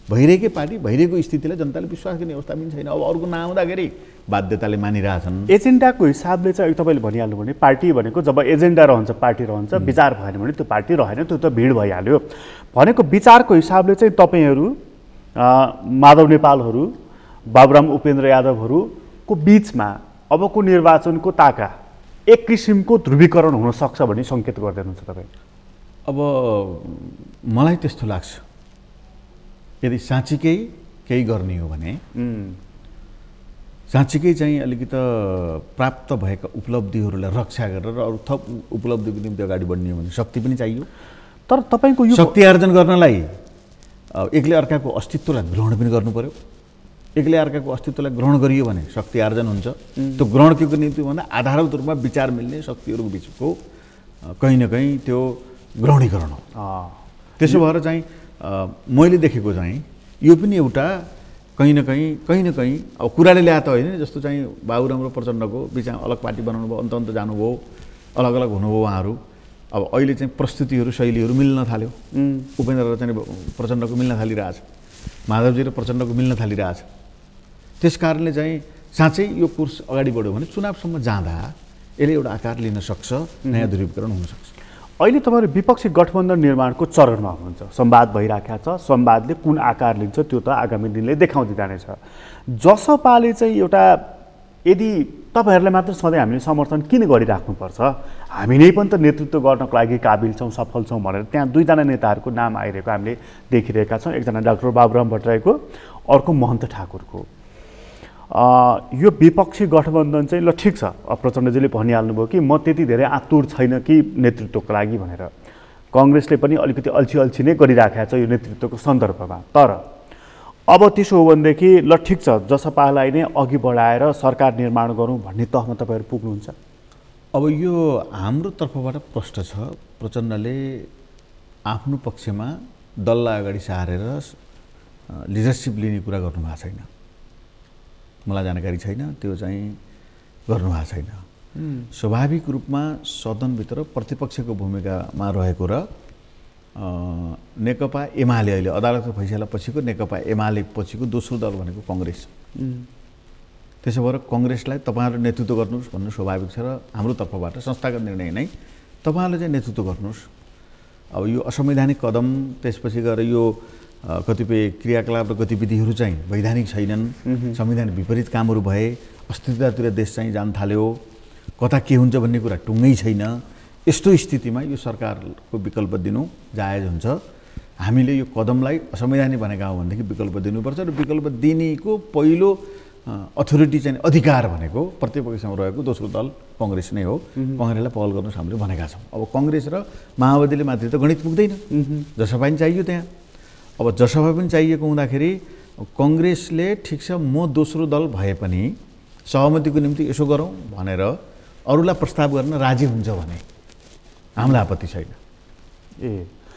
Speaker 2: भइरहेको स्थितिलाई जनताले विश्वास गर्ने अवस्था पनि छैन। अब अरूको नआउँदाखेरि बाध्यताले मानिरहेछन्।
Speaker 1: एजेन्डाको हिसाबले चाहिँ तपाईँले भनिहाल्नु भने पार्टी भनेको जब एजेन्डा रहन्छ, पार्टी रहन्छ, विचार भएन भने त्यो पार्टी रहेन, त्यो त भिड भइहाल्यो भनेको। विचारको हिसाबले चाहिँ तपाईँहरू माधव नेपालहरू, बाबुराम उपेन्द्र यादवहरूको बिचमा अबको निर्वाचनको ताका एक किसिमको ध्रुवीकरण हुनसक्छ भन्ने सङ्केत गर्दै हुनुहुन्छ तपाईँ?
Speaker 2: अब मलाई त्यस्तो लाग्छ, यदि साँच्चीकै केही गर्ने हो भने साँच्चीकै चाहिँ अलिकति प्राप्त भएका उपलब्धिहरूलाई रक्षा गरेर अरू थप उपलब्धिको निम्ति अगाडि बढ्ने हो भने शक्ति पनि चाहियो।
Speaker 1: तर तपाईँको यो
Speaker 2: शक्ति आर्जन गर्नलाई एकले अर्काको अस्तित्वलाई ग्रहण पनि गर्नु पर्यो। एकले अर्काको अस्तित्वलाई ग्रहण गरियो भने शक्ति आर्जन हुन्छ। त्यो ग्रहण के को निम्ति भन्दा आधारभूत रूपमा विचार मिल्ने शक्तिहरूको बिचको कहीँ न कहीँ त्यो ग्रहणीकरण हो। त्यसो भएर चाहिँ मैले देखेको चाहिँ यो पनि एउटा कहीँ न कहीँ अब कुराले ल्याए त होइन, जस्तो चाहिँ बाबुराम र प्रचण्डको बिचमा अलग पार्टी बनाउनु भयो, अन्त जानुभयो, अलग अलग हुनुभयो उहाँहरू। अब अहिले चाहिँ प्रस्तुतिहरू, शैलीहरू मिल्न थाल्यो। उपेन्द्र र चाहिँ प्रचण्डको मिल्न थालिरहेछ, माधवजी र प्रचण्डको मिल्न थालिरहेछ। त्यस कारणले चाहिँ साँच्चै यो कोर्स अगाडि बढ्यो भने चुनावसम्म जाँदा यसले एउटा आकार लिन सक्छ, नयाँ ध्रुवीकरण हुनसक्छ।
Speaker 1: अहिले तपाईँहरू विपक्षी गठबन्धन निर्माणको चरणमा हुनुहुन्छ, संवाद भइराखेको छ। संवादले कुन आकार लिन्छ त्यो त आगामी दिनले देखाउँदै जानेछ। जसपाले चाहिँ एउटा यदि तपाईँहरूलाई मात्र सधैँ हामीले समर्थन किन गरिराख्नुपर्छ, हामी नै पनि त नेतृत्व गर्नको लागि काबिल छौँ, सफल छौँ भनेर त्यहाँ दुईजना नेताहरूको नाम आइरहेको हामीले देखिरहेका छौँ। एकजना डाक्टर बाबुराम भट्टराईको, अर्को महन्त ठाकुरको। यो विपक्षी गठबन्धन चाहिँ ल ठिक छ, प्रचण्डजीले भनिहाल्नुभयो कि म त्यति धेरै आतुर छैन कि नेतृत्वको लागि भनेर। कङ्ग्रेसले पनि अलिकति अल्छी नै गरिराखेको छ यो नेतृत्वको सन्दर्भमा। तर अब त्यसो हो भनेदेखि ल ठिक छ, जसपालाई नै अघि बढाएर सरकार निर्माण गरौँ भन्ने तहमा तपाईँहरू पुग्नुहुन्छ?
Speaker 2: अब यो हाम्रो तर्फबाट प्रश्न छ, प्रचण्डले आफ्नो पक्षमा दललाई अगाडि सारेर लिडरसिप लिने कुरा गर्नुभएको छैन। मलाई जानकारी छैन, त्यो चाहिँ गर्नुभएको छैन। स्वाभाविक रूपमा सदनभित्र प्रतिपक्षको भूमिकामा रहेको र नेकपा एमाले अहिले अदालतको फैसला पछिको नेकपा एमाले पछिको दोस्रो दल भनेको कङ्ग्रेस। त्यसो भएर कङ्ग्रेसलाई तपाईँहरू नेतृत्व गर्नुहोस् भन्नु स्वाभाविक छ र हाम्रो तर्फबाट संस्थागत निर्णय नै तपाईँहरूले चाहिँ नेतृत्व गर्नुहोस्। अब यो असंवैधानिक कदम त्यसपछि गएर यो कतिपय क्रियाकलाप र गतिविधिहरू चाहिँ वैधानिक छैनन्, संविधान विपरीत कामहरू भए, अस्थिरतातिर देश चाहिँ जान थाल्यो, कता के हुन्छ भन्ने कुरा टुङ्गै छैन। यस्तो स्थितिमा यो सरकारको विकल्प दिनु जायज हुन्छ। हामीले यो कदमलाई असंवैधानिक भनेका हो भनेदेखि विकल्प दिनुपर्छ र विकल्प दिनेको पहिलो अथोरिटी चाहिँ अधिकार भनेको प्रतिपक्षमा रहेको दोस्रो दल कङ्ग्रेस नै हो। कङ्ग्रेसलाई पहल गर्नुहोस् हामीले भनेका छौँ। अब कङ्ग्रेस र माओवादीले मात्रै त गणित पुग्दैन, जसपा पनि चाहियो त्यहाँ। अब जसपा पनि चाहिएको हुँदाखेरि कङ्ग्रेसले ठिक छ म दोस्रो दल भए पनि सहमतिको निम्ति यसो गरौँ भनेर अरूलाई प्रस्ताव गर्न राजी हुन्छ भने हामीलाई आपत्ति छैन।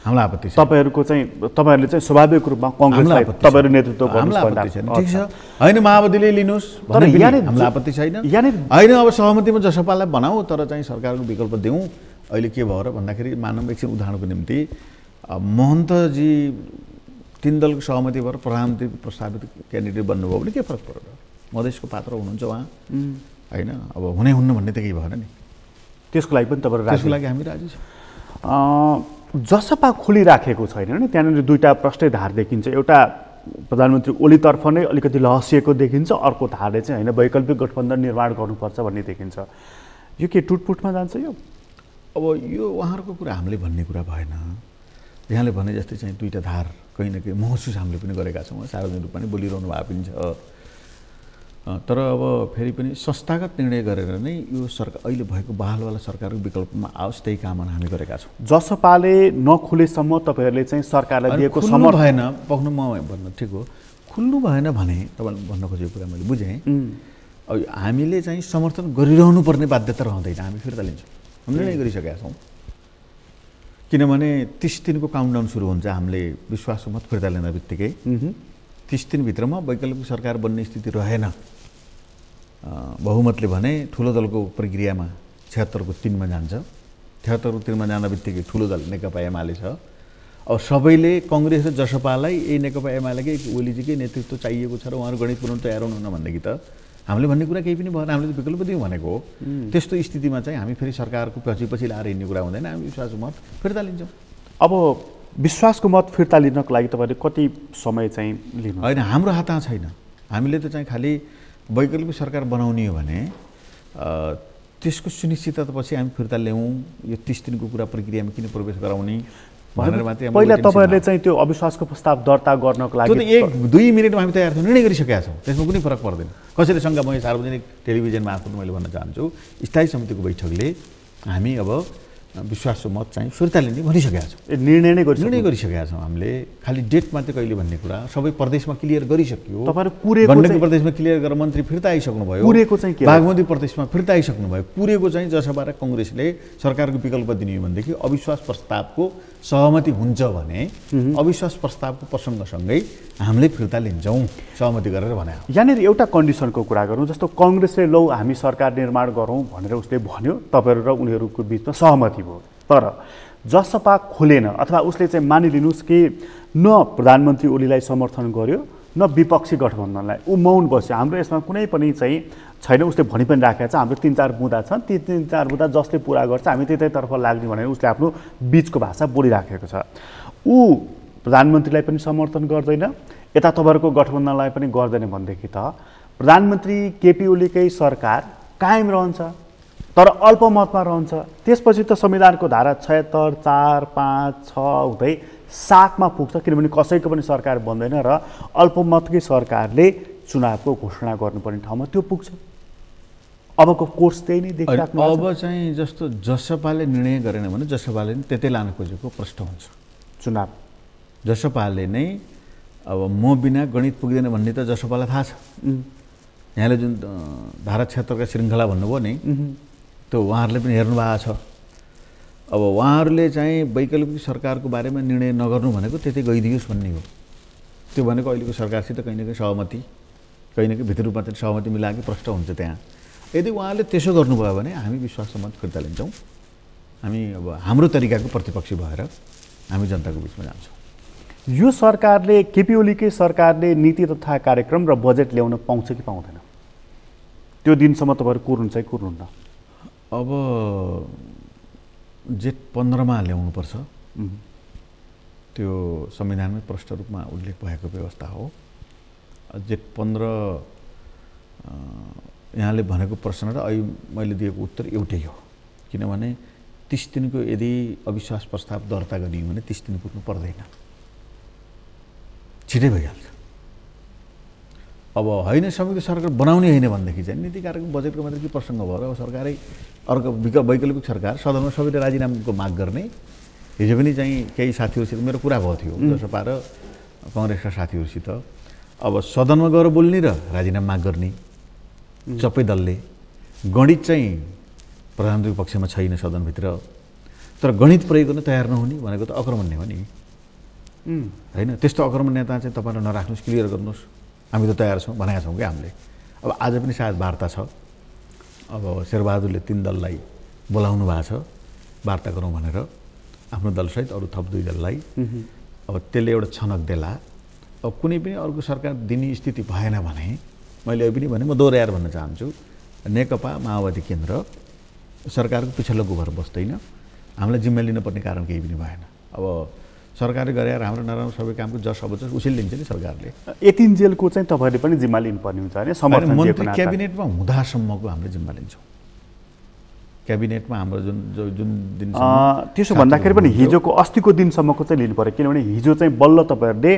Speaker 2: हामीलाई आपत्ति छैन।
Speaker 1: तपाईँहरूले चाहिँ स्वाभाविक रूपमा कङ्ग्रेसलाई तपाईँहरू नेतृत्व गर्नुहुन्छ।
Speaker 2: ठिक छ, होइन माओवादीले लिनुहोस् भने पनि हामीलाई आपत्ति छैन। होइन अब सहमतिमा जसपालाई बनाऊ तर चाहिँ सरकारको विकल्प दिउँ। अहिले के भयो र भन्दाखेरि मानव एकछिन उदाहरणको निम्ति महन्तजी 3 दलको सहमति भएर प्रधानमन्त्री प्रस्तावित क्यान्डिडेट बन्नुभयो भने के फरक पर्यो र? मधेसको पात्र हुनुहुन्छ उहाँ, होइन? अब हुनै हुन्न भन्ने त केही भएन नि।
Speaker 1: त्यसको लागि पनि तपाईँहरू
Speaker 2: त्यसको लागि हामी राजी छौँ।
Speaker 1: जसपा खुलिराखेको छैन नि, त्यहाँनिर दुईवटा प्रष्टै धार देखिन्छ। एउटा प्रधानमन्त्री ओलीतर्फ नै अलिकति लहसिएको देखिन्छ, अर्को धारले चाहिँ होइन वैकल्पिक गठबन्धन निर्माण गर्नुपर्छ भन्ने देखिन्छ। यो के टुटपुटमा जान्छ यो?
Speaker 2: अब यो उहाँहरूको कुरा हामीले भन्ने कुरा भएन। यहाँले भने जस्तै चाहिँ दुईवटा धार कहीँ न कहीँ महसुस हामीले पनि गरेका छौँ, सार्वजनिक रूपमा पनि बोलिरहनु भएको पनि छ। तर अब फेरि पनि संस्थागत निर्णय गरेर नै यो सरकार अहिले भएको बहालवाला सरकारको विकल्पमा आओस् त्यही कामना हामी गरेका छौँ।
Speaker 1: जसपाले नखुलेसम्म तपाईँहरूले चाहिँ सरकारलाई दिएको
Speaker 2: समर्थन भएन पक्नु म भन्न ठिक हो, खुल्नु भएन भने तपाईँले भन्न खोजेको कुरा मैले बुझेँ। अब हामीले चाहिँ समर्थन गरिरहनु पर्ने बाध्यता रहँदैन, हामी फिर्ता लिन्छौँ। हामी निर्णय गरिसकेका छौँ। किनभने 30 दिनको काउन्टडाउन सुरु हुन्छ हामीले विश्वासको मत फिर्ता लिन बित्तिकै। 30 दिनभित्रमा वैकल्पिक सरकार बन्ने स्थिति रहेन। बहुमतले भने ठुलो दलको प्रक्रियामा 76 को 3 मा जान्छ। 76 को 3 मा जाँदा बित्तिकै ठुलो दल नेकपा एमाले छ। अब सबैले कङ्ग्रेस र जसपालाई यही नेकपा एमालेकै ओलीजीकै नेतृत्व चाहिएको छ र उहाँहरू गणित पुर्याउन तयार हुनुहुन्न भनेदेखि त हामीले भन्ने कुरा केही पनि भएन। हामीले विकल्प दिउँ भनेको हो। त्यस्तो स्थितिमा चाहिँ हामी फेरि सरकारको पछि लाएर हिँड्ने कुरा हुँदैन। हामी विश्वासको मत फिर्ता लिन्छौँ।
Speaker 1: अब विश्वासको मत फिर्ता लिनको लागि तपाईँले कति समय चाहिँ लिनु?
Speaker 2: होइन, हाम्रो हातमा छैन। हामीले त चाहिँ खालि वैकल्पिक सरकार बनाउने हो भने त्यसको सुनिश्चितता पछि हामी फिर्ता ल्याउँ। यो 30 दिनको कुरा प्रक्रियामा किन प्रवेश गराउने भनेर मात्रै।
Speaker 1: पहिला तपाईँहरूले चाहिँ त्यो अविश्वासको प्रस्ताव दर्ता गर्नको लागि
Speaker 2: 1-2 मिनटमा हामी तयार छौँ, निर्णय गरिसकेका छौँ। त्यसमा कुनै फरक पर्दैन। कसैले शङ्का म सार्वजनिक टेलिभिजन मार्फत मैले भन्न चाहन्छु, स्थायी समितिको बैठकले हामी अब विश्वासको मत चाहिँ फिर्ता लिने भनिसकेका छौँ।
Speaker 1: निर्णय
Speaker 2: गरिसकेका छौँ। हामीले खालि डेट मात्रै कहिले भन्ने कुरा सबै प्रदेशमा क्लियर गरिसक्यो।
Speaker 1: तपाईँहरू पुरेको
Speaker 2: गण्डकी प्रदेशमा क्लियर गरेर मन्त्री फिर्ता आइसक्नु भयो।
Speaker 1: पुरेको चाहिँ के?
Speaker 2: बागमती प्रदेशमा फिर्ता आइसक्नु भयो। पुरेको चाहिँ जसपा र कङ्ग्रेसले सरकारको विकल्प दिने हो भनेदेखि अविश्वास प्रस्तावको सहमति हुन्छ भने अविश्वास प्रस्तावको प्रसङ्गसँगै हामीले फिर्ता लिन्छौँ सहमति गरेर भने।
Speaker 1: यहाँनिर एउटा कन्डिसनको कुरा गरौँ, जस्तो कङ्ग्रेसले लौ हामी सरकार निर्माण गरौँ भनेर उसले भन्यो, तपाईँहरू र उनीहरूको बिचमा सहमति भयो। तर जसपा खुलेन अथवा उसले चाहिँ मानिलिनुहोस् कि न प्रधानमन्त्री ओलीलाई समर्थन गर्यो न विपक्षी गठबन्धनलाई, ऊ मौन बस्यो। हाम्रो यसमा कुनै पनि चाहिँ छैन। उसले भनि पनि राखेको छ हाम्रो 3-4 बुँदा छन्, ती 3-4 बुँदा जसले पुरा गर्छ हामी त्यतैतर्फ लाग्ने भनेर उसले आफ्नो बिचको भाषा बोलिराखेको छ। ऊ प्रधानमन्त्रीलाई पनि समर्थन गर्दैन, यता तपाईँहरूको गठबन्धनलाई पनि गर्दैन भनेदेखि त प्रधानमन्त्री केपी ओलीकै सरकार कायम रहन्छ तर अल्पमतमा रहन्छ। त्यसपछि त संविधानको धारा 76, 4, 5, 6 हुँदै 7 मा पुग्छ, किनभने कसैको पनि सरकार बन्दैन र अल्पमतकै सरकारले चुनावको घोषणा गर्नुपर्ने ठाउँमा त्यो पुग्छ। अबको कोर्स त्यही नै देखिराख्नु।
Speaker 2: अब चाहिँ जस्तो जसपाले निर्णय गरेन भने जसपाले नै त्यतै लान खोजेको प्रश्न हुन्छ।
Speaker 1: चुनाव
Speaker 2: जसपाले नै अब म बिना गणित पुग्दैन भन्ने त जसपालाई थाहा छ। यहाँले जुन धारा 76 का श्रृङ्खला भन्नुभयो नि, त्यो उहाँहरूले पनि हेर्नु भएको छ। अब उहाँहरूले चाहिँ वैकल्पिक सरकारको बारेमा निर्णय नगर्नु भनेको त्यतै गइदियोस् भन्ने हो। त्यो भनेको अहिलेको सरकारसित कहीँ न कहीँ सहमति, कहीँ न कहीँ भित्र रूपमा चाहिँ सहमति मिलाएको प्रश्न हुन्छ त्यहाँ। यदि उहाँले त्यसो गर्नुभयो भने हामी विश्वासको मत फिर्ता लिन्छौँ। हामी अब हाम्रो तरिकाको प्रतिपक्षी भएर हामी जनताको बिचमा जान्छौँ।
Speaker 1: यो सरकारले केपी ओलीकै सरकारले नीति तथा कार्यक्रम र बजेट ल्याउन पाउँछ कि पाउँदैन? त्यो दिनसम्म तपाईँहरू कुर्नुहुन्छ कि कुर्नुहुन्न?
Speaker 2: अब जेठ 15मा ल्याउनुपर्छ। त्यो संविधानमै प्रष्ट रूपमा उल्लेख भएको व्यवस्था हो। जेठ 15 यहाँले भनेको प्रश्न र अहिले मैले दिएको उत्तर एउटै हो। किनभने 30 दिनको यदि अविश्वास प्रस्ताव दर्ता गरियो भने 30 दिन कुर्नु पर्दैन, छिटै भइहाल्छ। अब होइन संयुक्त सरकार बनाउने होइन भनेदेखि चाहिँ नीति कार्यक्रम बजेटको मात्रै के प्रसङ्ग भयो र अब सरकारै अर्को वैकल्पिक सरकार सदनमा सबैले राजीनामाको माग गर्ने। हिजो पनि चाहिँ केही साथीहरूसित मेरो कुरा भएको थियो, जसपा र कङ्ग्रेसका साथीहरूसित। अब सदनमा गएर बोल्ने र राजीनामा माग गर्ने सबै दलले। गणित चाहिँ प्रधानमन्त्रीको पक्षमा छैन सदनभित्र, तर गणित प्रयोग गर्न तयार नहुने भनेको त अक्रमण्य हो नि होइन? त्यस्तो अक्रमण्यता चाहिँ तपाईँले नराख्नुहोस्, क्लियर गर्नुहोस्, हामी त तयार छौँ भनेका छौँ क्या हामीले। अब आज पनि सायद वार्ता छ। अब शेरबहादुरले 3 दललाई बोलाउनु भएको छ वार्ता गरौँ भनेर, आफ्नो दलसहित अरू थप 2 दललाई। अब त्यसले एउटा छनक देला। अब कुनै पनि अर्को सरकार दिने स्थिति भएन भने मैले अहिले पनि भने म दोहोऱ्याएर भन्न चाहन्छु, नेकपा माओवादी केन्द्र सरकारको पिछल्लो गोबर बस्दैन। हामीलाई जिम्मा लिनुपर्ने कारण केही पनि भएन। अब सरकारले गरेर हाम्रो नराम्रो सबै कामको जस अब जस उसिल लिन्छ नि सरकारले।
Speaker 1: यतिन्जेलको चाहिँ तपाईँहरूले पनि जिम्मा लिनुपर्ने हुन्छ होइन? समर्थन
Speaker 2: मन्त्री क्याबिनेटमा हुँदासम्मको हामीले जिम्मा लिन्छौँ। क्याबिनेटमा हाम्रो जुन दिन
Speaker 1: त्यसो भन्दाखेरि पनि हिजोको अस्तिको दिनसम्मको चाहिँ लिनु पर्यो। किनभने हिजो चाहिँ बल्ल तपाईँहरूले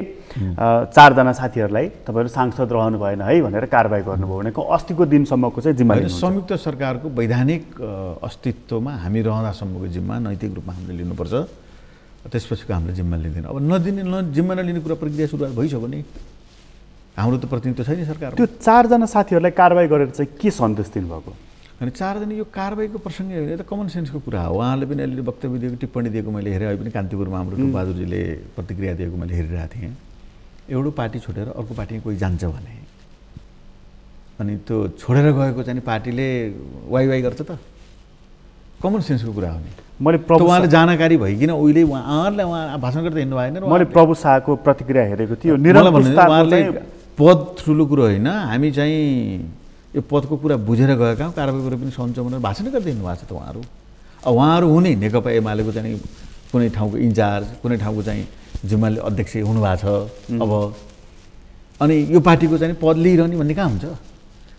Speaker 1: 4 जना साथीहरूलाई तपाईँहरू सांसद रहनु भएन है भनेर कारबाही गर्नुभयो भनेको अस्तिको दिनसम्मको चाहिँ जिम्मा लिनु।
Speaker 2: संयुक्त सरकारको वैधानिक अस्तित्वमा हामी रहँदासम्मको जिम्मा नैतिक रूपमा हामीले लिनुपर्छ। त्यसपछिको हामीले जिम्मा लिँदैन। अब जिम्मा नलिने कुरा प्रक्रिया सुरुवात भइसक्यो नि। हाम्रो त प्रतिनिधित्व छैन सरकार।
Speaker 1: त्यो 4 जना साथीहरूलाई कारबाही गरेर चाहिँ के सन्देश दिनुभएको?
Speaker 2: अनि 4 जना यो कारबाहीको प्रसङ्ग होइन, त कमन सेन्सको कुरा हो। उहाँले पनि अहिले वक्तव्य दिएको टिप्पणी दिएको मैले हेरेँ। अहिले पनि कान्तिपुरमा हाम्रो टुकबहादुरजीले प्रतिक्रिया दिएको मैले हेरिरहेको थिएँ। एउटा पार्टी छोडेर अर्को पार्टीमा कोही जान्छ भने अनि त्यो छोडेर गएको चाहिँ पार्टीले वाइ गर्छ त? कमन सेन्सको कुरा हो नि। उहाँले जानकारी भइकन उहिले उहाँहरूले भाषण गर्दै हिँड्नु भएन।
Speaker 1: मैले प्रभु शाहको प्रतिक्रिया हेरेको थियो।
Speaker 2: उहाँले पद ठुलो कुरो होइन, हामी चाहिँ यो पदको कुरा बुझेर गएका कारबाही गरेर पनि सहन्छौँ भनेर भाषण गर्दै हिँड्नु भएको छ त उहाँहरू। अब उहाँहरू हुने नेकपा एमालेको चाहिँ कुनै ठाउँको इन्चार्ज, कुनै ठाउँको चाहिँ जिम्मा अध्यक्ष हुनुभएको छ। अब अनि यो पार्टीको चाहिँ पद लिइरहने भन्ने कहाँ हुन्छ?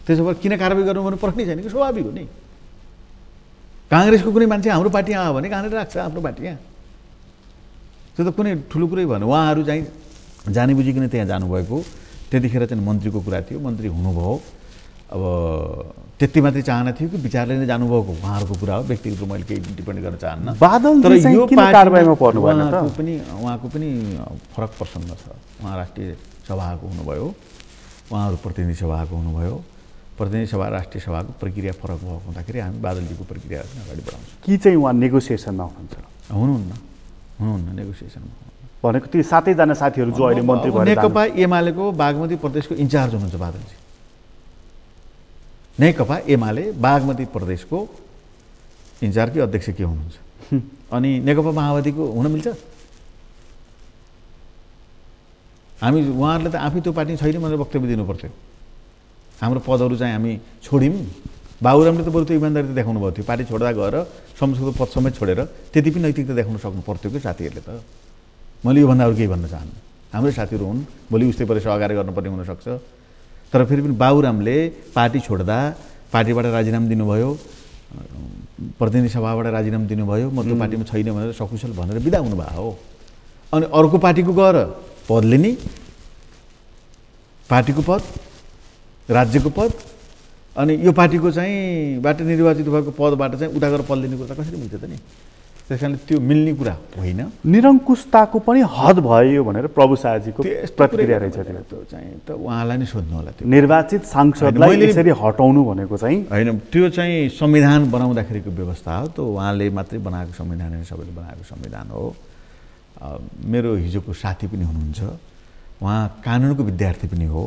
Speaker 2: त्यसो भए किन कारबाही गर्नु भन्नु पर्खनै छैन कि? स्वाभाविक हो नि। काङ्ग्रेसको कुनै मान्छे हाम्रो पार्टी आयो भने काङ्ग्रेस राख्छ आफ्नो पार्टी यहाँ। त्यो त कुनै ठुलो कुरै भएन। उहाँहरू चाहिँ जानी बुझिकन त्यहाँ जानुभएको। त्यतिखेर चाहिँ मन्त्रीको कुरा थियो, मन्त्री हुनुभयो। अब त्यति मात्रै चाहना थियो कि विचारले नै जानुभएको उहाँहरूको कुरा हो। व्यक्तिगत रूपमा मैले केही टिप्पणी गर्न चाहन्न।
Speaker 1: तर यो कारबाहीमा पर्नु भएन त?
Speaker 2: उहाँको पनि फरक प्रसङ्ग छ। उहाँ राष्ट्रिय सभाको हुनुभयो, उहाँहरू प्रतिनिधि सभाको हुनुभयो। प्रतिनिधि सभा राष्ट्रिय सभाको प्रक्रिया फरक भएको हुँदाखेरि हामी बादलजीको प्रक्रिया अगाडि बढाउँछौँ।
Speaker 1: कि चाहिँ उहाँ नेगोसिएसनमा
Speaker 2: हुनुहुन्न नेगोसिएसनमा
Speaker 1: भनेको त्यो 7 जना साथीहरू जो अहिले मन्त्री भएर
Speaker 2: नेकपा एमालेको बागमती प्रदेशको इन्चार्ज हुनुहुन्छ बादलजी। नेकपा एमाले बागमती प्रदेशको इन्चार्ज कि अध्यक्ष के हुनुहुन्छ? अनि नेकपा माओवादीको हुन मिल्छ? हामी उहाँहरूले त आफै त्यो पार्टी छैन भनेर वक्तव्य दिनु पर्थ्यो। हाम्रो पदहरू चाहिँ हामी छोड्यौँ। बाबुरामले त बरु त्यो इमान्दारी देखाउनु भएको थियो। पार्टी छोड्दा गएर संसदको पद समेत छोडेर त्यति पनि नैतिकता देखाउन सक्नु पर्थ्यो कि साथीहरूले त। मैले योभन्दा अरू केही भन्न चाहन्न। हाम्रै साथीहरू हुन्, भोलि उस्तै परेर सहकार्य गर्नुपर्ने हुनसक्छ। तर फेरि पनि बाबुरामले पार्टी छोड्दा पार्टीबाट राजीनामा दिनुभयो, प्रतिनिधि सभाबाट राजीनामा दिनुभयो। म त्यो पार्टीमा छैन भनेर सकुशल भनेर बिदा हुनुभएको हो। अनि अर्को पार्टीको गएर पद लिने, पार्टीको पद, राज्यको पद, अनि यो पार्टीको चाहिँ बाट निर्वाचित भएको पदबाट चाहिँ उता गएर पद लिने कुरा कसरी मिल्छ त नि? त्यस कारणले त्यो मिल्ने कुरा होइन।
Speaker 1: निरङ्कुशताको पनि हद भयो भनेर प्रभु शाहजीको प्रतिक्रिया रहेछ।
Speaker 2: त्यो चाहिँ त उहाँलाई नै सोध्नु होला। त्यो
Speaker 1: निर्वाचित सांसदलाई यसरी हटाउनु भनेको चाहिँ
Speaker 2: होइन, त्यो चाहिँ संविधान बनाउँदाखेरिको व्यवस्था हो। त्यो उहाँले मात्रै बनाएको संविधान होइन, सबैले बनाएको संविधान हो। मेरो हिजोको साथी पनि हुनुहुन्छ, उहाँ कानुनको विद्यार्थी पनि हो,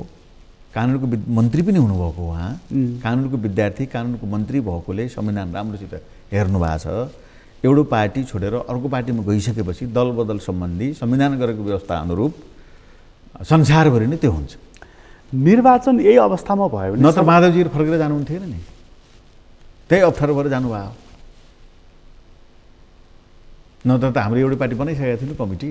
Speaker 2: कानुनको मन्त्री पनि हुनुभएको। उहाँ कानुनको विद्यार्थी, कानुनको मन्त्री भएकोले संविधान राम्रोसित हेर्नु भएको छ। एउटा पार्टी छोडेर अर्को पार्टीमा गइसकेपछि दलबदल सम्बन्धी संविधान गरेको व्यवस्था अनुरूप संसारभरि नै त्यो हुन्छ।
Speaker 1: निर्वाचन यही अवस्थामा भयो भने
Speaker 2: नत्र माधवजी फर्केर जानुहुन्थेन नि, त्यही अप्ठ्यारो भएर जानुभयो। नत्र त हाम्रो एउटै पार्टी बनाइसकेको थियो नि, कमिटी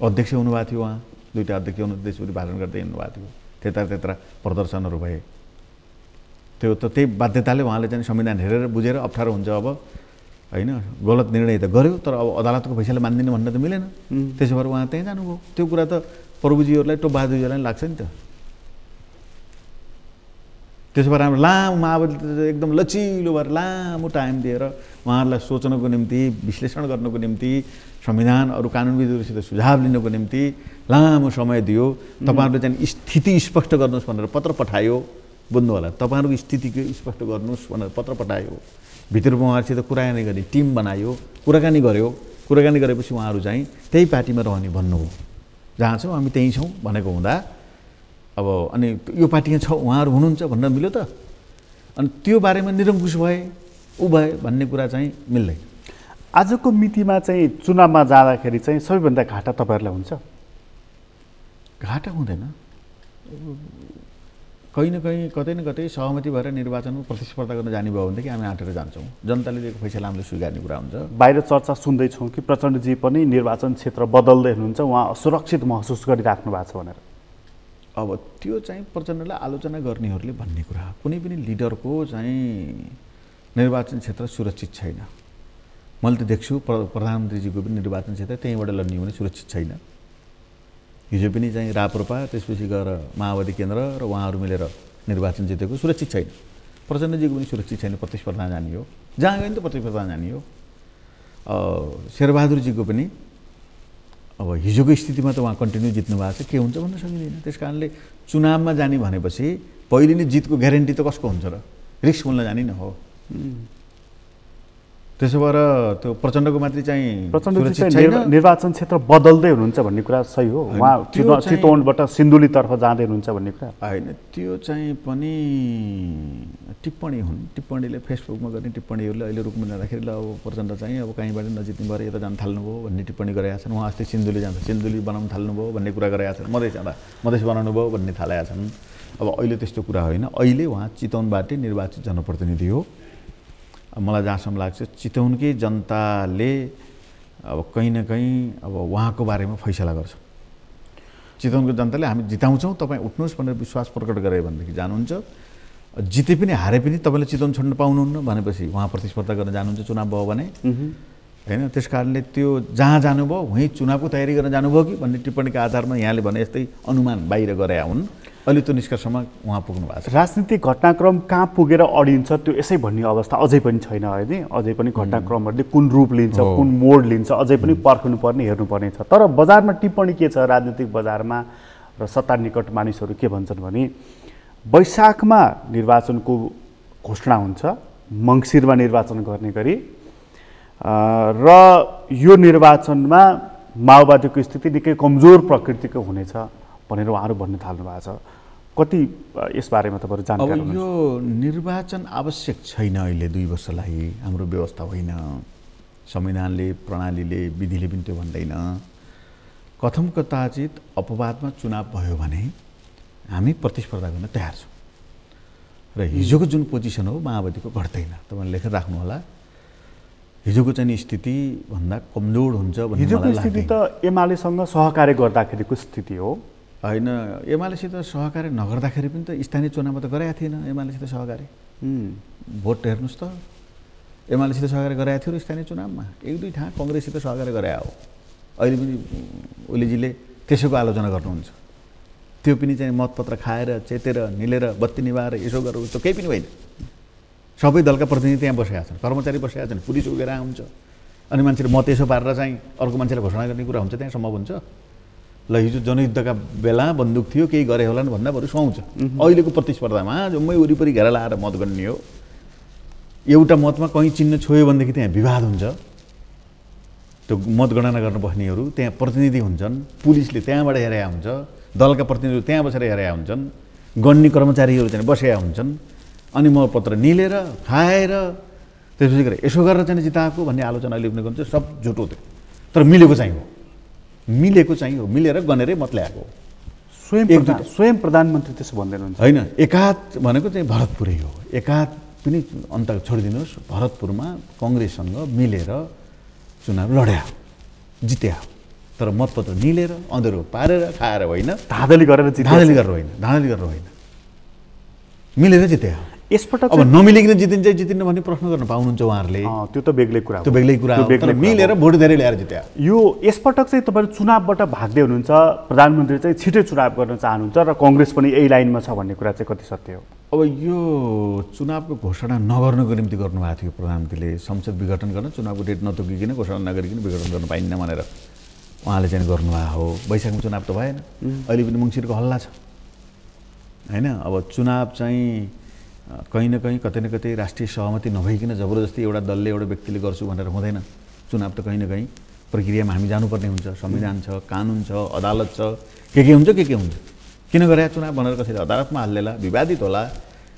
Speaker 2: अध्यक्ष हुनुभएको थियो, उहाँ दुईवटा अध्यक्ष हुनु देशभरि भाषण गर्दै हिँड्नुभएको थियो, त्यता प्रदर्शनहरू भए। त्यो त त्यही बाध्यताले उहाँले चाहिँ संविधान हेरेर बुझेर अप्ठ्यारो हुन्छ अब होइन, गलत निर्णय त गर्यो तर अब अदालतको फैसला मान्दिनँ भन्न त मिलेन। त्यसो भएर उहाँ त्यहीँ जानुभयो। त्यो कुरा त प्रभुजीहरूलाई टोपबहादुरजीहरूलाई लाग्छ नि त। त्यसो भएर हाम्रो लामो माओवादी एकदम लचिलो भएर लामो टाइम दिएर उहाँहरूलाई सोच्नको निम्ति, विश्लेषण गर्नको निम्ति, संविधान अरू कानुनविदहरूसित सुझाव लिनको निम्ति लामो समय दियो। तपाईँहरूले चाहिँ स्थिति स्पष्ट गर्नुहोस् भनेर पत्र पठायो। बुझ्नु होला, तपाईँहरूको स्थितिको स्पष्ट गर्नुहोस् भनेर पत्र पठायो। भित्रमा उहाँहरूसित कुराकानी गर्ने टिम बनायो, कुराकानी गर्यो। कुराकानी गरेपछि उहाँहरू चाहिँ त्यही पार्टीमा रहने भन्नुभयो। जहाँ छौँ हामी त्यहीँ छौँ भनेको हुँदा अब अनि यो पार्टीमा छ उहाँहरू हुनुहुन्छ भन्न मिल्यो त? अनि त्यो बारेमा निरङ्कुश भए ऊ भए भन्ने कुरा चाहिँ मिल्दैन।
Speaker 1: आजको मितिमा चाहिँ चुनावमा जाँदाखेरि चाहिँ सबैभन्दा घाटा तपाईँहरूलाई हुन्छ?
Speaker 2: घाटा हुँदैन, कहीँ न कहीँ कतै न कतै सहमति भएर निर्वाचनमा प्रतिस्पर्धा गर्न जाने भयो भनेदेखि हामी आँटेर जान्छौँ। जनताले दिएको फैसला हामीले स्वीकार्ने कुरा हुन्छ।
Speaker 1: बाहिर चर्चा सुन्दैछौँ कि प्रचण्डजी पनि निर्वाचन क्षेत्र बदल्दै हुनुहुन्छ, उहाँ असुरक्षित महसुस गरिराख्नु भएको छ भनेर।
Speaker 2: अब त्यो चाहिँ प्रचण्डलाई आलोचना गर्नेहरूले भन्ने कुरा, कुनै पनि लिडरको चाहिँ निर्वाचन क्षेत्र सुरक्षित छैन। मैले त देख्छु प्रधानमन्त्रीजीको पनि निर्वाचन क्षेत्र त्यहीँबाट लड्ने भने सुरक्षित छैन। हिजो पनि चाहिँ राप्रपा त्यसपछि गएर माओवादी केन्द्र र उहाँहरू मिलेर निर्वाचन जितेको सुरक्षित छैन। प्रचण्डजीको पनि सुरक्षित छैन, प्रतिस्पर्धा जाने हो, जहाँ गयो नि त प्रतिस्पर्धा जाने हो। शेरबहादुरजीको पनि अब हिजोको स्थितिमा त उहाँ कन्टिन्यू जित्नु भएको छ, के हुन्छ भन्न सकिँदैन। त्यस कारणले चुनावमा जाने भनेपछि पहिले नै जितको ग्यारेन्टी त कसको हुन्छ र? रिस्क बोल्न जाने न हो। त्यसो भएर त्यो प्रचण्डको मात्रै चाहिँ
Speaker 1: निर्वाचन क्षेत्र बदल्दै हुनुहुन्छ भन्ने कुरा सही हो? उहाँ चितवनबाट सिन्धुलीतर्फ जाँदै हुनुहुन्छ भन्ने कुरा
Speaker 2: होइन, त्यो चाहिँ पनि टिप्पणी हुन्। टिप्पणीले फेसबुकमा गर्ने टिप्पणीहरूले अहिले रुकमा जाँदाखेरि ल अब प्रचण्ड चाहिँ अब कहीँबाट नजित्ने भएर यता जान थाल्नुभयो भन्ने टिप्पणी गरेका छन्। उहाँ अस्ति सिन्धुली जाँदा सिन्धुली बनाउन थाल्नुभयो भन्ने कुरा गरेका छन्। मधेस जाँदा मधेस बनाउनु भयो भन्ने थालेका छन्। अब अहिले त्यस्तो कुरा होइन। अहिले उहाँ चितवनबाटै निर्वाचित जनप्रतिनिधि हो। मलाई जहाँसम्म लाग्छ चितवनकै जनताले अब कहीँ न कहीँ अब उहाँको बारेमा फैसला गर्छ। चितवनको जनताले हामी जिताउँछौँ, तपाईँ उठ्नुहोस् भनेर विश्वास प्रकट गरे भनेदेखि जानुहुन्छ। जिते पनि हारे पनि तपाईँले चितवन छोड्न पाउनुहुन्न भनेपछि उहाँ प्रतिस्पर्धा गर्न जानुहुन्छ चुनाव भयो भने होइन। त्यस कारणले त्यो जहाँ जानुभयो वहीँ चुनावको तयारी गर्न जानुभयो कि भन्ने टिप्पणीका आधारमा यहाँले भने जस्तै अनुमान बाहिर गरे हुन्। अहिले त्यो निष्कर्षमा उहाँ पुग्नु भएको छ।
Speaker 1: राजनीतिक घटनाक्रम कहाँ पुगेर अडिन्छ त्यो यसै भन्ने अवस्था अझै पनि छैन होइन। अझै पनि घटनाक्रमहरूले कुन रूप लिन्छ, कुन मोड लिन्छ, अझै पनि पर्खनुपर्ने हेर्नुपर्ने छ। तर बजारमा टिप्पणी के छ, राजनीतिक बजारमा र सत्ता निकट मानिसहरू के भन्छन् भने वैशाखमा निर्वाचनको घोषणा हुन्छ, मङ्सिरमा निर्वाचन गर्ने गरी, र यो निर्वाचनमा माओवादीको स्थिति निकै कमजोर प्रकृतिको हुनेछ भनेर उहाँहरू भन्न थाल्नु भएको छ। कति यसबारेमा तपाईँहरू जानकारी?
Speaker 2: अब यो निर्वाचन आवश्यक छैन अहिले 2 वर्षलाई, हाम्रो व्यवस्था होइन, संविधानले प्रणालीले विधिले पनि त्यो भन्दैन। कथम कदाचित अपवादमा चुनाव भयो भने हामी प्रतिस्पर्धा गर्न तयार छौँ र हिजोको जुन पोजिसन हो माओवादीको घट्दैन। तपाईँले लेखेर राख्नु होला, हिजोको चाहिँ स्थिति भन्दा कमजोर हुन्छ भन्ने
Speaker 1: हिजोको स्थिति त एमालेसँग सहकार्य गर्दाखेरिको स्थिति हो
Speaker 2: होइन। एमालेसित सहकार्य नगर्दाखेरि पनि त स्थानीय चुनावमा त गरेका थिएन एमालेसित सहकार्य। भोट हेर्नुहोस् त, एमालेसित सहकार्य गरेका थियो र स्थानीय चुनावमा 1-2 ठाउँ कङ्ग्रेससित सहकार्य गरे हो। अहिले पनि ओलीजीले त्यसैको आलोचना गर्नुहुन्छ। त्यो पनि चाहिँ मतपत्र खाएर चेतेर निलेर बत्ती निभाएर यसो गरेर उस्तो केही पनि होइन। सबै दलका प्रतिनिधि त्यहाँ बसेका छन्, कर्मचारी बसेका छन्, पुलिस उगेर हुन्छ। अनि मान्छेले मत यसो पारेर चाहिँ अर्को मान्छेलाई घोषणा गर्ने कुरा हुन्छ, त्यहाँ सम्भव हुन्छ? ल हिजो जनयुद्धका बेला बन्दुक थियो केही गरे होला नि भन्दा बरु सुहाउँछ। अहिलेको प्रतिस्पर्धामा जम्मै वरिपरि घेरा लाएर मत गर्ने हो। एउटा मतमा कहीँ चिन्ह छोयो भनेदेखि त्यहाँ विवाद हुन्छ। त्यो मतगणना गर्न बस्नेहरू त्यहाँ प्रतिनिधि हुन्छन्, पुलिसले त्यहाँबाट हेरेका हुन्छ, दलका प्रतिनिधिहरू त्यहाँ बसेर हेरेका हुन्छन्, गण्य कर्मचारीहरू चाहिँ बसेका हुन्छन्। अनि मतपत्र निलेर खाएर त्यसपछि गरेर यसो गरेर चाहिँ जिताएको भन्ने आलोचना अहिले पनि गर्नुहुन्छ, सब झुटो थियो। तर मिलेको चाहिँ हो, मिलेको चाहिँ हो, मिलेर गनेरै मत ल्याएको हो।
Speaker 1: स्वयं प्रधानमन्त्री त्यसो भन्दैनुहुन्छ
Speaker 2: होइन, एकाध भनेको चाहिँ भरतपुरै हो। एकाध पनि अन्त छोडिदिनुहोस्, भरतपुरमा कङ्ग्रेससँग मिलेर चुनाव लड्या, जित्या। तर मतपत्र निलेर अँधेरो पारेर खाएर होइन,
Speaker 1: धाँधली गरेर
Speaker 2: होइन, मिलेर जित्या।
Speaker 1: यसपटक
Speaker 2: अब नमिलिकन जितिन्न भन्ने प्रश्न गर्न पाउनुहुन्छ उहाँहरूले,
Speaker 1: त्यो त बेग्लै कुरा
Speaker 2: हो। मिलेर भोट धेरै ल्याएर जित्या।
Speaker 1: यसपटक चाहिँ तपाईँहरू चुनावबाट भाग्दै हुनुहुन्छ, प्रधानमन्त्री चाहिँ छिटै चुनाव गर्न चाहनुहुन्छ र कङ्ग्रेस पनि यही लाइनमा छ भन्ने कुरा चाहिँ कति सत्य हो?
Speaker 2: अब यो चुनावको घोषणा नगर्नको निम्ति गर्नुभएको थियो प्रधानमन्त्रीले। संसद विघटन गर्न चुनावको डेट नतोकिकन घोषणा नगरिकन विघटन गर्न पाइन्न भनेर उहाँले चाहिँ गर्नुभएको हो। वैशाखमा चुनाव त भएन, अहिले पनि मङ्सिरको हल्ला छ होइन। अब चुनाव चाहिँ कहीँ न कहीँ कतै न कतै राष्ट्रिय सहमति नभइकन जबरजस्ती एउटा दलले एउटा व्यक्तिले गर्छु भनेर हुँदैन। चुनाव त कहीँ न कहीँ प्रक्रियामा हामी जानुपर्ने हुन्छ। संविधान छ, कानुन छ, अदालत छ, के हुन्छ किन गरे चुनाव भनेर कसैले अदालतमा हाल्लेला, विवादित होला।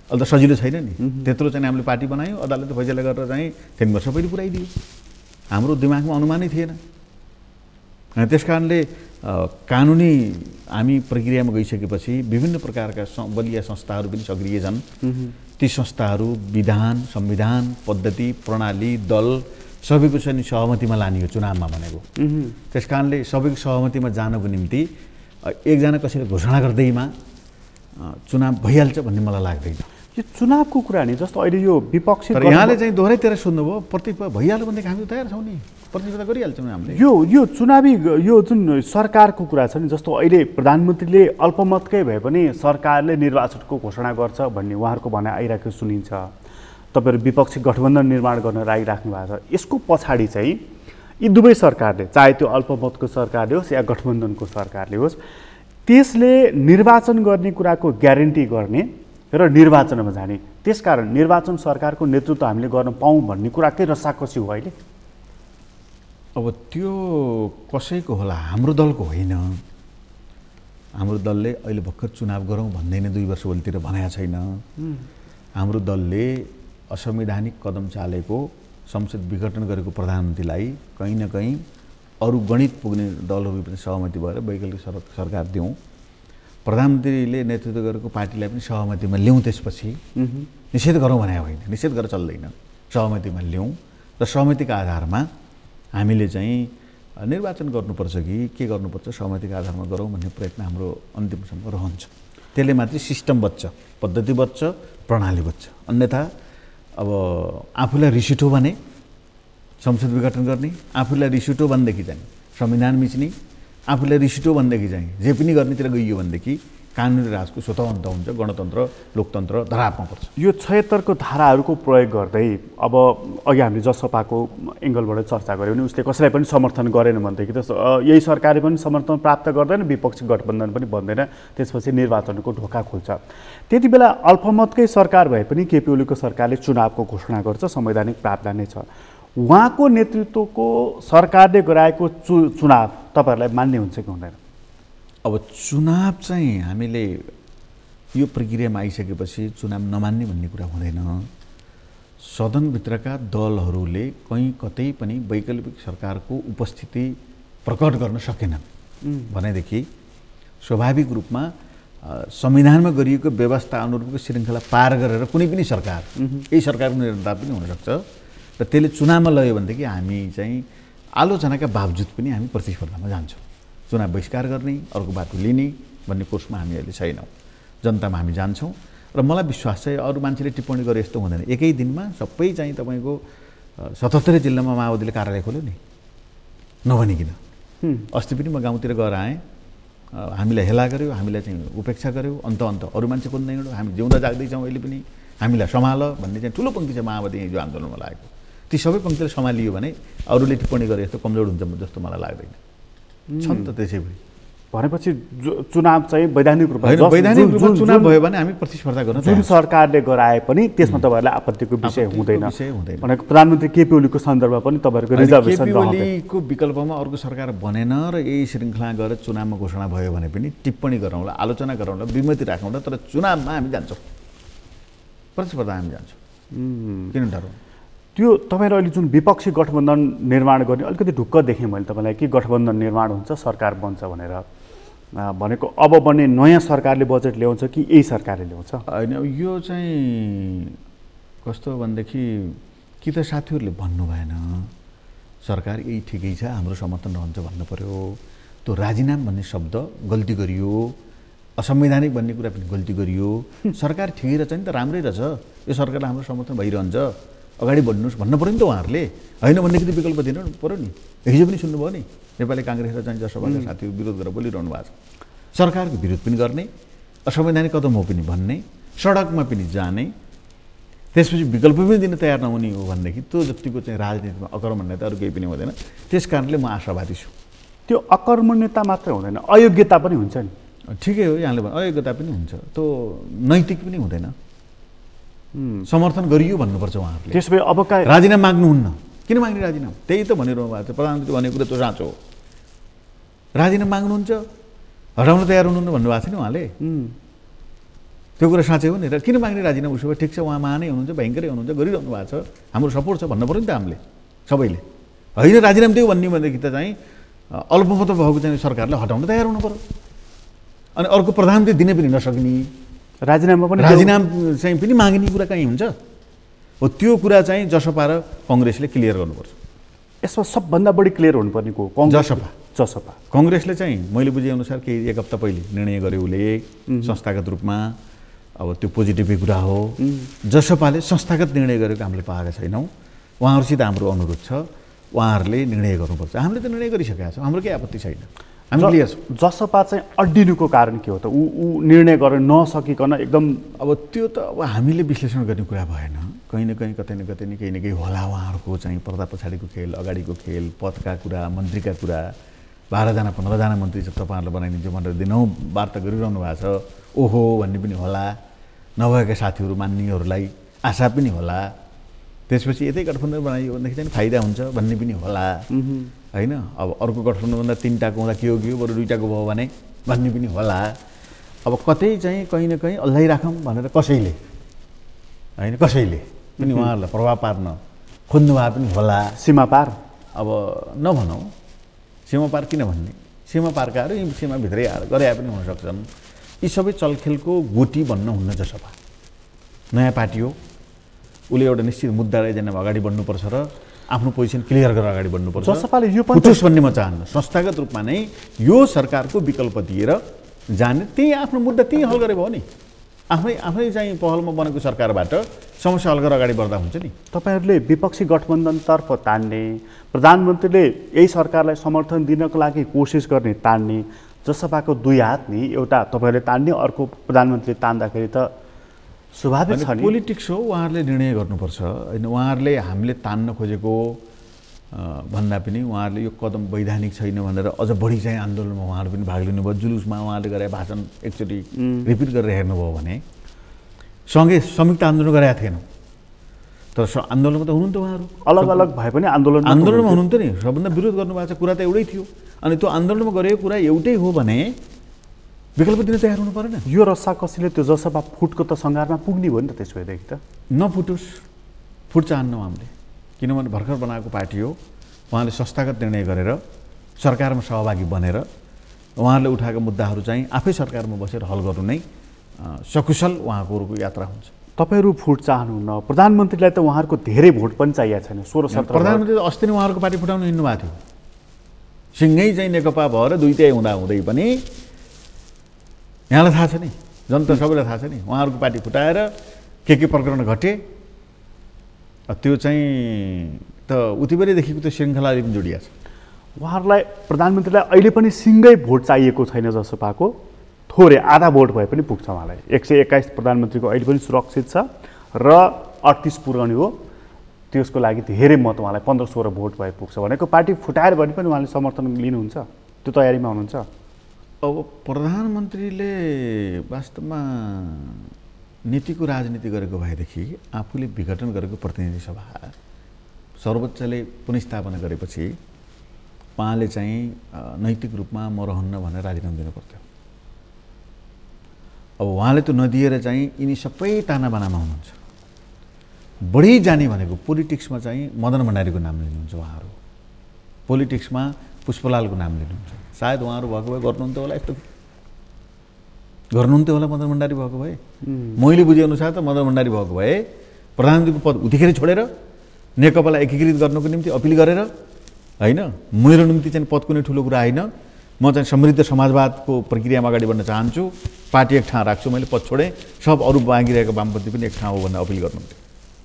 Speaker 2: अहिले त सजिलो छैन नि, त्यत्रो चाहिँ हामीले पार्टी बनायौँ, अदालतले फैसला गरेर चाहिँ 3 वर्ष पहिले पुऱ्याइदियो। हाम्रो दिमागमा अनुमानै थिएन। त्यस कारणले कानुनी हामी प्रक्रियामा गइसकेपछि विभिन्न प्रकारका बलिया संस्थाहरू पनि सक्रिय छन्। ती संस्थाहरू विधान, संविधान, पद्धति, प्रणाली, दल सबैको चाहिँ सहमतिमा लाने हो चुनावमा भनेको। त्यस कारणले सबैको सहमतिमा जानको निम्ति एकजना कसैले घोषणा गर्दैमा चुनाव भइहाल्छ भन्ने मलाई लाग्दैन।
Speaker 1: यो चुनावको कुरा नि जस्तो अहिले यो विपक्षी
Speaker 2: यहाँले चाहिँ दोहोऱ्याइतिर सोध्नुभयो, प्रतिपक्ष भइहाल्यो भनेदेखि हामी तयार छौँ नि, प्रतिनिधित्व गरिहाल्छौँ हामीले।
Speaker 1: यो चुनावी यो जुन सरकारको कुरा छ नि, जस्तो अहिले प्रधानमन्त्रीले अल्पमतकै भए पनि सरकारले निर्वाचनको घोषणा गर्छ भन्ने उहाँहरूको भनाइ आइरहेको सुनिन्छ। तपाईँहरू विपक्षी गठबन्धन निर्माण गर्न लागिराख्नु भएको छ। यसको पछाडि चाहिँ यी दुवै सरकारले, चाहे त्यो अल्पमतको सरकारले होस् या गठबन्धनको सरकारले होस्, त्यसले निर्वाचन गर्ने कुराको ग्यारेन्टी गर्ने र निर्वाचनमा जाने, त्यसकारण निर्वाचन सरकारको नेतृत्व हामीले गर्न पाऊँ भन्ने कुराकै रसाकसी हो अहिले।
Speaker 2: अब त्यो कसैको होला, हाम्रो दलको होइन। हाम्रो दलले अहिले भर्खर चुनाव गरौँ भन्दैन, 2 वर्ष ओलीतिर भनेको छैन। हाम्रो दलले असंवैधानिक कदम चालेको, संसद विघटन गरेको प्रधानमन्त्रीलाई कहीँ न कहीँ अरू गणित पुग्ने दलहरू पनि सहमति भएर वैकल्पिक सरकार दिउँ, प्रधानमन्त्रीले नेतृत्व गरेको पार्टीलाई पनि सहमतिमा ल्याउँ, त्यसपछि निषेध गरौँ भने होइन, निषेध गरेर चल्दैन, सहमतिमा ल्याउँ र सहमतिका आधारमा हामीले चाहिँ निर्वाचन गर्नुपर्छ कि के गर्नुपर्छ सहमतिका आधारमा गरौँ भन्ने प्रयत्न हाम्रो अन्तिमसम्म रहन्छ। त्यसले मात्रै सिस्टम बच्छ, पद्धति बच्छ, प्रणाली बच्छ। अन्यथा अब आफूलाई रिस उठ्यो भने संसद विघटन गर्ने, आफूलाई रिस उठ्यो भनेदेखि चाहिँ संविधान मिच्ने, आफूलाई रिस उठ्यो भनेदेखि चाहिँ जे पनि गर्नेतिर गइयो भनेदेखि कानुनी राजको स्वतः अन्त हुन्छ, गणतन्त्र, लोकतन्त्र धरापमा पर्छ।
Speaker 1: यो 76 को धाराहरूको प्रयोग गर्दै अब अघि हामीले जसपाको एङ्गलबाट चर्चा गऱ्यौँ भने उसले कसैलाई पनि समर्थन गरेन भनेदेखि त यही सरकारले पनि समर्थन प्राप्त गर्दैन, विपक्षी गठबन्धन पनि बन्दैन, त्यसपछि निर्वाचनको ढोका खुल्छ। त्यति बेला अल्पमतकै सरकार भए पनि केपी ओलीको सरकारले चुनावको घोषणा गर्छ, संवैधानिक प्रावधान नै छ। उहाँको नेतृत्वको सरकारले गराएको चुनाव तपाईँहरूलाई मान्य हुन्छ कि हुँदैन?
Speaker 2: अब चुनाव चाहिँ हामीले यो प्रक्रियामा आइसकेपछि चुनाव नमान्ने भन्ने कुरा हुँदैन। सदनभित्रका दलहरूले कहीँ कतै पनि वैकल्पिक सरकारको उपस्थिति प्रकट गर्न सकेनन् भनेदेखि स्वाभाविक रूपमा संविधानमा गरिएको व्यवस्था अनुरूपको श्रृङ्खला पार गरेर कुनै पनि सरकार, यही सरकारको निरन्तरता पनि हुनसक्छ र त्यसले चुनावमा लग्यो भनेदेखि हामी चाहिँ आलोचनाका बावजुद पनि हामी प्रतिस्पर्धामा जान्छौँ। चुनाव बहिष्कार गर्ने, अर्को बाटो लिने भन्ने कोर्समा हामी अहिले छैनौँ। जनतामा हामी जान्छौँ र मलाई विश्वास छ अरू मान्छेले टिप्पणी गरे यस्तो हुँदैन। एकै दिनमा सबै चाहिँ तपाईँको 77 जिल्लामा माओवादीले कार्यालय खोल्यो नि नभनिकन। अस्ति पनि म गाउँतिर गएर आएँ, हामीलाई हेला गर्यो, हामीलाई चाहिँ उपेक्षा गर्यो, अन्त अरू मान्छे कुन्दैन, हामी जिउँदा जाग्दैछौँ अहिले पनि, हामीलाई सम्हाल भन्ने चाहिँ ठुलो पङ्क्ति छ माओवादी जो आन्दोलनमा लागेको। ती सबै पङ्क्तिले सम्हालियो भने अरूले टिप्पणी गरे जस्तो कमजोर हुन्छ जस्तो मलाई लाग्दैन। छन् त त्यसै पनि
Speaker 1: भनेपछि चुनाव चाहिँ वैधानिक रूपमा
Speaker 2: चुनाव भयो भने हामी प्रतिस्पर्धा गर्न
Speaker 1: जुन सरकारले गराए पनि त्यसमा तपाईँहरूलाई आपत्तिको विषय हुँदैन भनेको प्रधानमन्त्री केपी ओलीको सन्दर्भमा पनि तपाईँहरूको रिजर्भेसन
Speaker 2: केपी ओलीको विकल्पमा अर्को सरकार बनेन र यही श्रृङ्खला गरेर चुनावमा घोषणा भयो भने पनि टिप्पणी गरौँला, आलोचना गरौँला, विमति राखौँला, तर चुनावमा हामी जान्छौँ, प्रतिस्पर्धा हामी जान्छौँ। किन डरौँ?
Speaker 1: त्यो तपाईँहरू अहिले जुन विपक्षी गठबन्धन निर्माण गर्ने अलिकति ढुक्क देखेँ मैले तपाईँलाई कि गठबन्धन निर्माण हुन्छ सरकार बन्छ भनेर भनेको अब बन्ने नयाँ सरकारले बजेट ल्याउँछ कि यही सरकारले ल्याउँछ?
Speaker 2: होइन, यो चाहिँ कस्तो भनेदेखि कि त साथीहरूले भन्नु भएन सरकार यही ठिकै छ हाम्रो समर्थन रहन्छ भन्नु पर्यो। त्यो राजीनामा भन्ने शब्द गल्ती गरियो, असंवैधानिक भन्ने कुरा पनि गल्ती गरियो। सरकार ठिकै रहेछ नि त, राम्रै रहेछ, यो सरकारलाई हाम्रो समर्थन भइरहन्छ, अगाडि बढ्नुहोस् भन्नु पऱ्यो नि त उहाँहरूले। होइन भनेदेखि विकल्प दिनु पऱ्यो नि। हिजो पनि सुन्नुभयो नि, नेपाली काङ्ग्रेस र चाहिँ जसपाका साथीहरू विरोध गरेर बोलिरहनु भएको छ। सरकारको विरोध पनि गर्ने, असंवैधानिक कदम हो पनि भन्ने, सडकमा पनि जाने, त्यसपछि विकल्प पनि दिन तयार नहुने हो भनेदेखि त्यो जतिको चाहिँ राजनीतिमा अकर्मण्यता अरू केही पनि हुँदैन। त्यस कारणले म आशावादी छु।
Speaker 1: त्यो अकर्मण्यता मात्रै हुँदैन, अयोग्यता पनि हुन्छ नि।
Speaker 2: ठिकै हो, यहाँले भने अयोग्यता पनि हुन्छ, त्यो नैतिक पनि हुँदैन। समर्थन गरियो भन्नुपर्छ उहाँहरूले।
Speaker 1: त्यसो भए अब
Speaker 2: राजीनामा माग्नुहुन्न, किन माग्ने राजीनामा? त्यही त भनिरहनु भएको छ, प्रधानमन्त्री भनेको कुरा त्यो साँचो हो। राजीनामा माग्नुहुन्छ, हटाउन तयार हुनुहुन्न भन्नुभएको छ नि उहाँले। त्यो कुरा साँच्चै हो नि, र किन माग्ने राजीनामा? उसो भए ठिक छ, उहाँ महानै हुनुहुन्छ, भयङ्करै हुनुहुन्छ, गरिरहनु भएको छ, हाम्रो सपोर्ट छ भन्नु पऱ्यो नि त हामीले सबैले। होइन राजीनामा दियो भन्ने भनेदेखि त चाहिँ अल्पमत भएको चाहिँ सरकारले हटाउन तयार हुनु पऱ्यो। अनि अर्को प्रधानमन्त्री दिनै पनि नसक्ने,
Speaker 1: राजीनामा
Speaker 2: चाहिँ पनि माग्ने कुरा कहीँ हुन्छ हो? त्यो कुरा चाहिँ जसपा र कङ्ग्रेसले क्लियर गर्नुपर्छ।
Speaker 1: यसमा सबभन्दा बढी क्लियर हुनुपर्ने को? जसपा।
Speaker 2: कङ्ग्रेसले चाहिँ मैले बुझेअनुसार केही 1 हप्ता पहिले निर्णय गर्यो उसले संस्थागत रूपमा। अब त्यो पोजिटिभै कुरा हो। जसपाले संस्थागत निर्णय गरेको हामीले पाएका छैनौँ। उहाँहरूसित हाम्रो अनुरोध छ, उहाँहरूले निर्णय गर्नुपर्छ। हामीले त निर्णय गरिसकेका छौँ, हाम्रो केही आपत्ति छैन, हामी क्लियर छौँ।
Speaker 1: जसपा चाहिँ अड्डिनुको कारण के हो त? ऊ निर्णय गर्न नसकिकन एकदम
Speaker 2: अब त्यो त अब हामीले विश्लेषण गर्ने कुरा भएन। कहीँ न कहीँ कतै न केही न केही होला उहाँहरूको चाहिँ पर्दा पछाडिको खेल, अगाडिको खेल, पदका कुरा, मन्त्रीका कुरा। 12जना 15जना मन्त्री चाहिँ तपाईँहरूले बनाइदिन्छु भनेर दिनौँ वार्ता गरिरहनु भएको छ। ओहो भन्ने पनि होला, नभएका साथीहरू मान्नेहरूलाई आशा पनि होला। त्यसपछि यतै गठबन्धन बनाइयो भनेदेखि चाहिँ फाइदा हुन्छ भन्ने पनि होला। होइन, अब अर्को गठबन्धनभन्दा 3टाको हुँदा के हो बरु 2टाको भयो भने भन्ने पनि होला। अब कतै चाहिँ कहीँ न कहीँ अल्लाइराखौँ भनेर कसैले पनि उहाँहरूलाई प्रभाव पार्न खोज्नु भए पनि होला।
Speaker 1: सीमा पार
Speaker 2: अब नभनौँ, सीमा पार किन भन्ने? सीमा पारकाहरू यी सीमाभित्रै आएर गरे पनि हुन सक्छन्। यी सबै चलखेलको गोटी बन्न हुन्न। जसपा नयाँ पार्टी हो, उसले एउटा निश्चित मुद्दा एजेन्डामा अगाडि बढ्नुपर्छ र आफ्नो पोजिसन क्लियर गरेर अगाडि बढ्नुपर्छ।
Speaker 1: जसपाले यो
Speaker 2: फुटुस भन्ने म चाहन्न। संस्थागत रूपमा नै यो सरकारको विकल्प दिएर जाने, त्यही आफ्नो मुद्दा त्यही हल गरे भयो नि। आफै चाहिँ पहलमा बनेको सरकारबाट समस्या हल गरेर अगाडि बढ्दा हुन्छ नि।
Speaker 1: तपाईँहरूले विपक्षी गठबन्धनतर्फ तान्ने, प्रधानमन्त्रीले यही सरकारलाई समर्थन दिनको लागि कोसिस गर्ने तान्ने, जसपाको 2 हात नि, एउटा तपाईँहरूले तान्ने, अर्को प्रधानमन्त्रीले तान्दाखेरि त स्वाभाविक छ नि।
Speaker 2: पोलिटिक्स हो, उहाँहरूले निर्णय गर्नुपर्छ। होइन, उहाँहरूले हामीले तान्न खोजेको भन्दा पनि उहाँहरूले यो कदम वैधानिक छैन भनेर अझ बढी चाहिँ आन्दोलनमा उहाँहरू पनि भाग लिनुभयो। जुलुसमा उहाँहरूले गरे भाषण एकचोटि रिपिट गरेर हेर्नुभयो भने सँगै संयुक्त आन्दोलन गरेका थिएनौँ, तर आन्दोलनमा त हुनुहुन्थ्यो उहाँहरू।
Speaker 1: अलग अलग भए पनि आन्दोलनमा
Speaker 2: हुनुहुन्थ्यो नि। सबभन्दा विरोध गर्नुभएको छ, कुरा त एउटै थियो। अनि त्यो आन्दोलनमा गरेको कुरा एउटै हो भने विकल्प दिन तयार हुनु परेन।
Speaker 1: यो रस्साकसीले त्यो जसपा फुटको त सङ्घारमा पुग्ने भयो नि त। त्यसो भएदेखि त
Speaker 2: नफुटोस्, फुट चाहन्नौँ हामीले, किनभने भर्खर बनाएको पार्टी हो। उहाँले संस्थागत निर्णय गरेर सरकारमा सहभागी बनेर उहाँहरूले उठाएका मुद्दाहरू चाहिँ आफै सरकारमा बसेर हल गर्नु नै सकुशल उहाँको यात्रा हुन्छ।
Speaker 1: तपाईँहरू फुट चाहनुहुन्न, प्रधानमन्त्रीलाई त उहाँहरूको धेरै भोट पनि चाहिएको छैन। 16-17
Speaker 2: प्रधानमन्त्री अस्ति नै उहाँहरूको पार्टी फुटाउनु हिँड्नुभएको थियो। सिँगै चाहिँ नेकपा भएर दुईटै हुँदै पनि यहाँलाई थाहा छ नि, जनता सबैलाई थाहा छ नि, उहाँहरूको पार्टी फुटाएर के प्रकरण घटे। त्यो चाहिँ त उति बेलैदेखिको त्यो श्रृङ्खलाले पनि जोडिएको छ।
Speaker 1: उहाँहरूलाई प्रधानमन्त्रीलाई अहिले पनि सिँगै भोट चाहिएको छैन। जसपाको थोरै आधा भोट भए पनि पुग्छ उहाँलाई। 121 प्रधानमन्त्रीको अहिले पनि सुरक्षित छ र 38 पुर्याउने हो। त्यसको लागि धेरै मत उहाँलाई 15-16 भोट भए पुग्छ भनेको पार्टी फुटाएर भने पनि उहाँले समर्थन लिनुहुन्छ, त्यो तयारीमा हुनुहुन्छ।
Speaker 2: अब प्रधानमन्त्रीले वास्तवमा नीतिको राजनीति गरेको भएदेखि आफूले विघटन गरेको प्रतिनिधि सभा सर्वोच्चले पुनस्थापना गरेपछि उहाँले चाहिँ नैतिक रूपमा म रहन्न भनेर राजीनामा दिनु पर्थ्यो। अब उहाँले त नदिएर चाहिँ यिनी सबै तानाबानामा हुनुहुन्छ। बढी जाने भनेको पोलिटिक्समा चाहिँ मदन भण्डारीको नाम लिनुहुन्छ उहाँहरू, पोलिटिक्समा पुष्पलालको नाम लिनुहुन्छ। सायद उहाँहरू भएको भए गर्नुहुन्थ्यो होला, यस्तो गर्नुहुन्थ्यो होला मदन भण्डारी भएको भए। मैले बुझेअनुसार त मदन भण्डारी भएको भए प्रधानमन्त्रीको पद उतिखेर छोडेर नेकपालाई एकीकृत गर्नुको निम्ति अपिल गरेर होइन, मेरो निम्ति चाहिँ पद कुनै ठुलो कुरा होइन, म चाहिँ समृद्ध समाजवादको प्रक्रियामा अगाडि बढ्न चाहन्छु, पार्टी एक ठाउँ राख्छु, मैले पद छोडेँ, सब अरू बाँकी रहेको वामपन्थी पनि एक ठाउँ हो भनेर अपिल गर्नुहुन्थ्यो।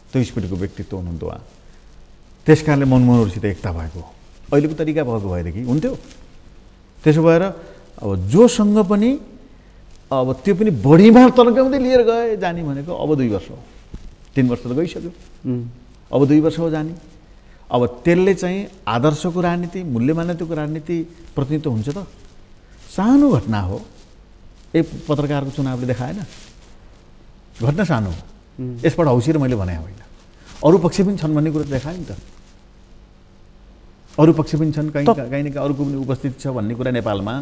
Speaker 2: त्यो स्पिडको व्यक्तित्व हुनुहुन्थ्यो उहाँ। त्यस कारणले मनमोहनहरूसित एकता भएको, अहिलेको तरिका भएको भएदेखि हुन्थ्यो। त्यसो भएर अब जोसँग पनि अब त्यो पनि बढीमा तर्काउँदै लिएर गए जाने भनेको अब 2 वर्ष हो, 3 वर्ष त गइसक्यो, अब 2 वर्ष हो जाने। अब त्यसले चाहिँ आदर्शको राजनीति, मूल्य मान्यताको राजनीति प्रतिनिधित्व हुन्छ त? सानो घटना हो, एक पत्रकारको चुनावले देखाएन, घटना सानो हो, यसबाट हौसिएर मैले भने होइन। अरू पक्ष पनि छन् भन्ने कुरो देखायो नि त, अरू पक्ष पनि छन्, कहीँ न कहीँ अरूको पनि उपस्थिति छ भन्ने कुरा नेपालमा,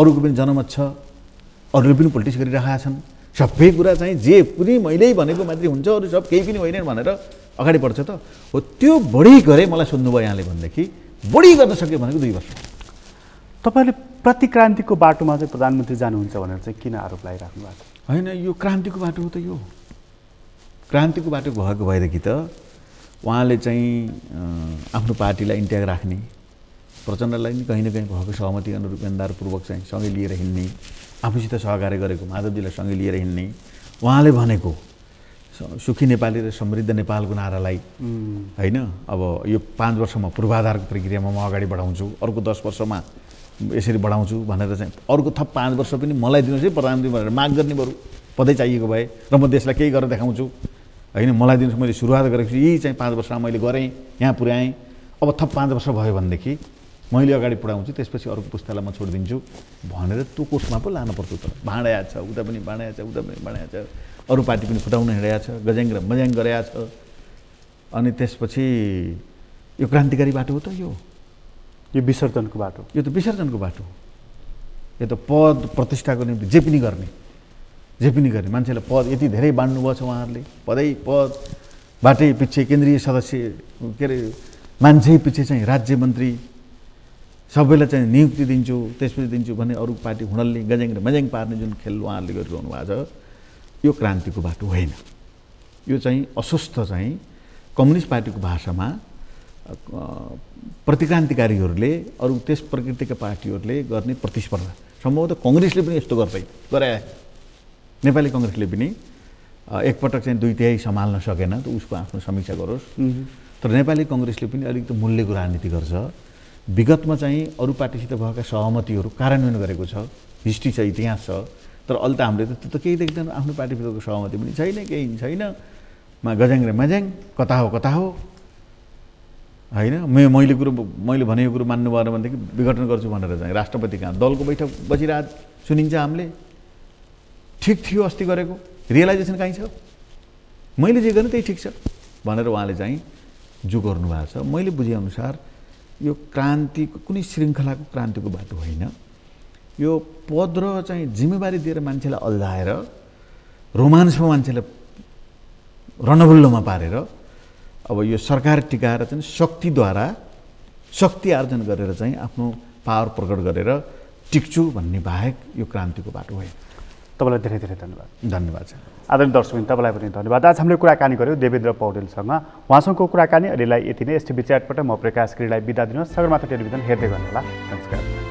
Speaker 2: अरूको पनि जनमत छ, अरूले पनि पोलिटिक्स गरिरहेका छन्। सबै कुरा चाहिँ जे पनि मैले भनेको मात्रै हुन्छ, अरू सब केही पनि होइन भनेर अगाडि बढ्छ त हो। त्यो बढी गरे, मलाई सोध्नुभयो यहाँले भनेदेखि बढी गर्न सक्यो भनेको 2 वर्ष।
Speaker 1: तपाईँले प्रतिक्रान्तिको बाटोमा चाहिँ प्रधानमन्त्री जानुहुन्छ भनेर चाहिँ किन आरोप लगाइराख्नु भएको छ?
Speaker 2: होइन, यो क्रान्तिको बाटो हो त, यो क्रान्तिको बाटो भएको भएदेखि त उहाँले चाहिँ आफ्नो पार्टीलाई इन्ट्याग राख्ने, प्रचण्डलाई नि कहीँ न कहीँ भएको सहमति अनुरूप इमानदारपूर्वक चाहिँ सँगै लिएर हिँड्ने, आफूसित सहकार्य गरेको माधवजीलाई सँगै लिएर हिँड्ने, उहाँले भनेको सुखी नेपाली र समृद्ध नेपालको नारालाई होइन, अब यो 5 वर्षमा पूर्वाधारको प्रक्रियामा म अगाडि बढाउँछु, अर्को 10 वर्षमा यसरी बढाउँछु भनेर चाहिँ अर्को थप 5 वर्ष पनि मलाई दिनुहोस् है प्रधानमन्त्री भनेर माग गर्ने, बरु पदै चाहिएको भए र म देशलाई केही गरेर देखाउँछु होइन, मलाई दिनुहोस्, मैले सुरुवात गरेको छु, यही चाहिँ 5 वर्षमा मैले गरेँ, यहाँ पुर्याएँ, अब थप 5 वर्ष भयो भनेदेखि मैले अगाडि पुऱ्याउँछु, त्यसपछि अर्को पुस्तालाई म छोडिदिन्छु भनेर त्यो कोर्समा पो लानु पर्छ त। भाँडाया छ, उता पनि भाँडाया छ, उता पनि भाँडाया छ, अरू पार्टी पनि फुटाउन हिँडेको छ, गज्याङ र मज्याङ गरेको छ। अनि त्यसपछि यो क्रान्तिकारी बाटो हो त, यो
Speaker 1: विसर्जनको बाटो,
Speaker 2: यो त विसर्जनको बाटो हो। यो त पद प्रतिष्ठाको निम्ति जे पनि गर्ने मान्छेलाई पद यति धेरै बाँड्नुभएको छ उहाँहरूले, पद बाटै पछि केन्द्रीय सदस्य के अरे मान्छे पछि चाहिँ राज्य मन्त्री सबैलाई चाहिँ नियुक्ति दिन्छु, त्यसपछि दिन्छु भन्ने अरू पार्टी हुडल्ने गज्याङ र मज्याङ पार्ने जुन खेल उहाँहरूले गरिरहनु भएको छ, यो क्रान्तिको बाटो होइन। यो चाहिँ अस्वस्थ चाहिँ कम्युनिस्ट पार्टीको भाषामा प्रतिक्रान्तिकारीहरूले अरू त्यस प्रकृतिका पार्टीहरूले गर्ने प्रतिस्पर्धा, सम्भवतः कङ्ग्रेसले पनि यस्तो गराए, नेपाली कङ्ग्रेसले पनि एकपटक चाहिँ 2/3 सम्हाल्न सकेन त उसको आफ्नो समीक्षा गरोस्, तर नेपाली कङ्ग्रेसले पनि अलिकति मूल्यको राजनीति गर्छ। विगतमा चाहिँ अरू पार्टीसित भएका सहमतिहरू कार्यान्वयन गरेको छ, हिस्ट्री छ, इतिहास छ, तर अहिले त हामीले त केही देख्दैन, आफ्नो पार्टीभित्रको सहमति पनि छैन, केही छैन, गज्याङ र मज्याङ, कता हो होइन। मैले भनेको कुरो मान्नु भएन भनेदेखि विघटन गर्छु भनेर चाहिँ राष्ट्रपति कहाँ दलको बैठक बसिरहेको सुनिन्छ हामीले। ठिक थियो अस्ति गरेको, रियलाइजेसन कहीँ छ, मैले जे गरेँ त्यही ठिक छ भनेर उहाँले चाहिँ जो गर्नुभएको छ। मैले बुझेअनुसार यो क्रान्तिको कुनै श्रृङ्खलाको क्रान्तिको बाटो होइन, यो पद र चाहिँ जिम्मेवारी दिएर मान्छेलाई अल्झाएर रोमान्समा मान्छेलाई रणभुल्लोमा पारेर अब यो सरकार टिकाएर चाहिँ शक्तिद्वारा शक्ति आर्जन गरेर चाहिँ आफ्नो पावर प्रकट गरेर टिक्छु भन्ने बाहेक यो क्रान्तिको बाटो होइन।
Speaker 1: तपाईँलाई धेरै धेरै धन्यवाद
Speaker 2: छ।
Speaker 1: आदरणीय दर्शकबिन, तपाईँलाई पनि धन्यवाद। आज हामीले कुराकानी गऱ्यौँ देवेन्द्र पौडेलसँग, उहाँसँगको कुराकानी अहिलेलाई यति नै। एसटिभी च्याटबाट म प्रकाश गिरीलाई बिदा दिनुहोस्। सगरमाथा टेलिभिजन हेर्दै गर्नुहोला। नमस्कार।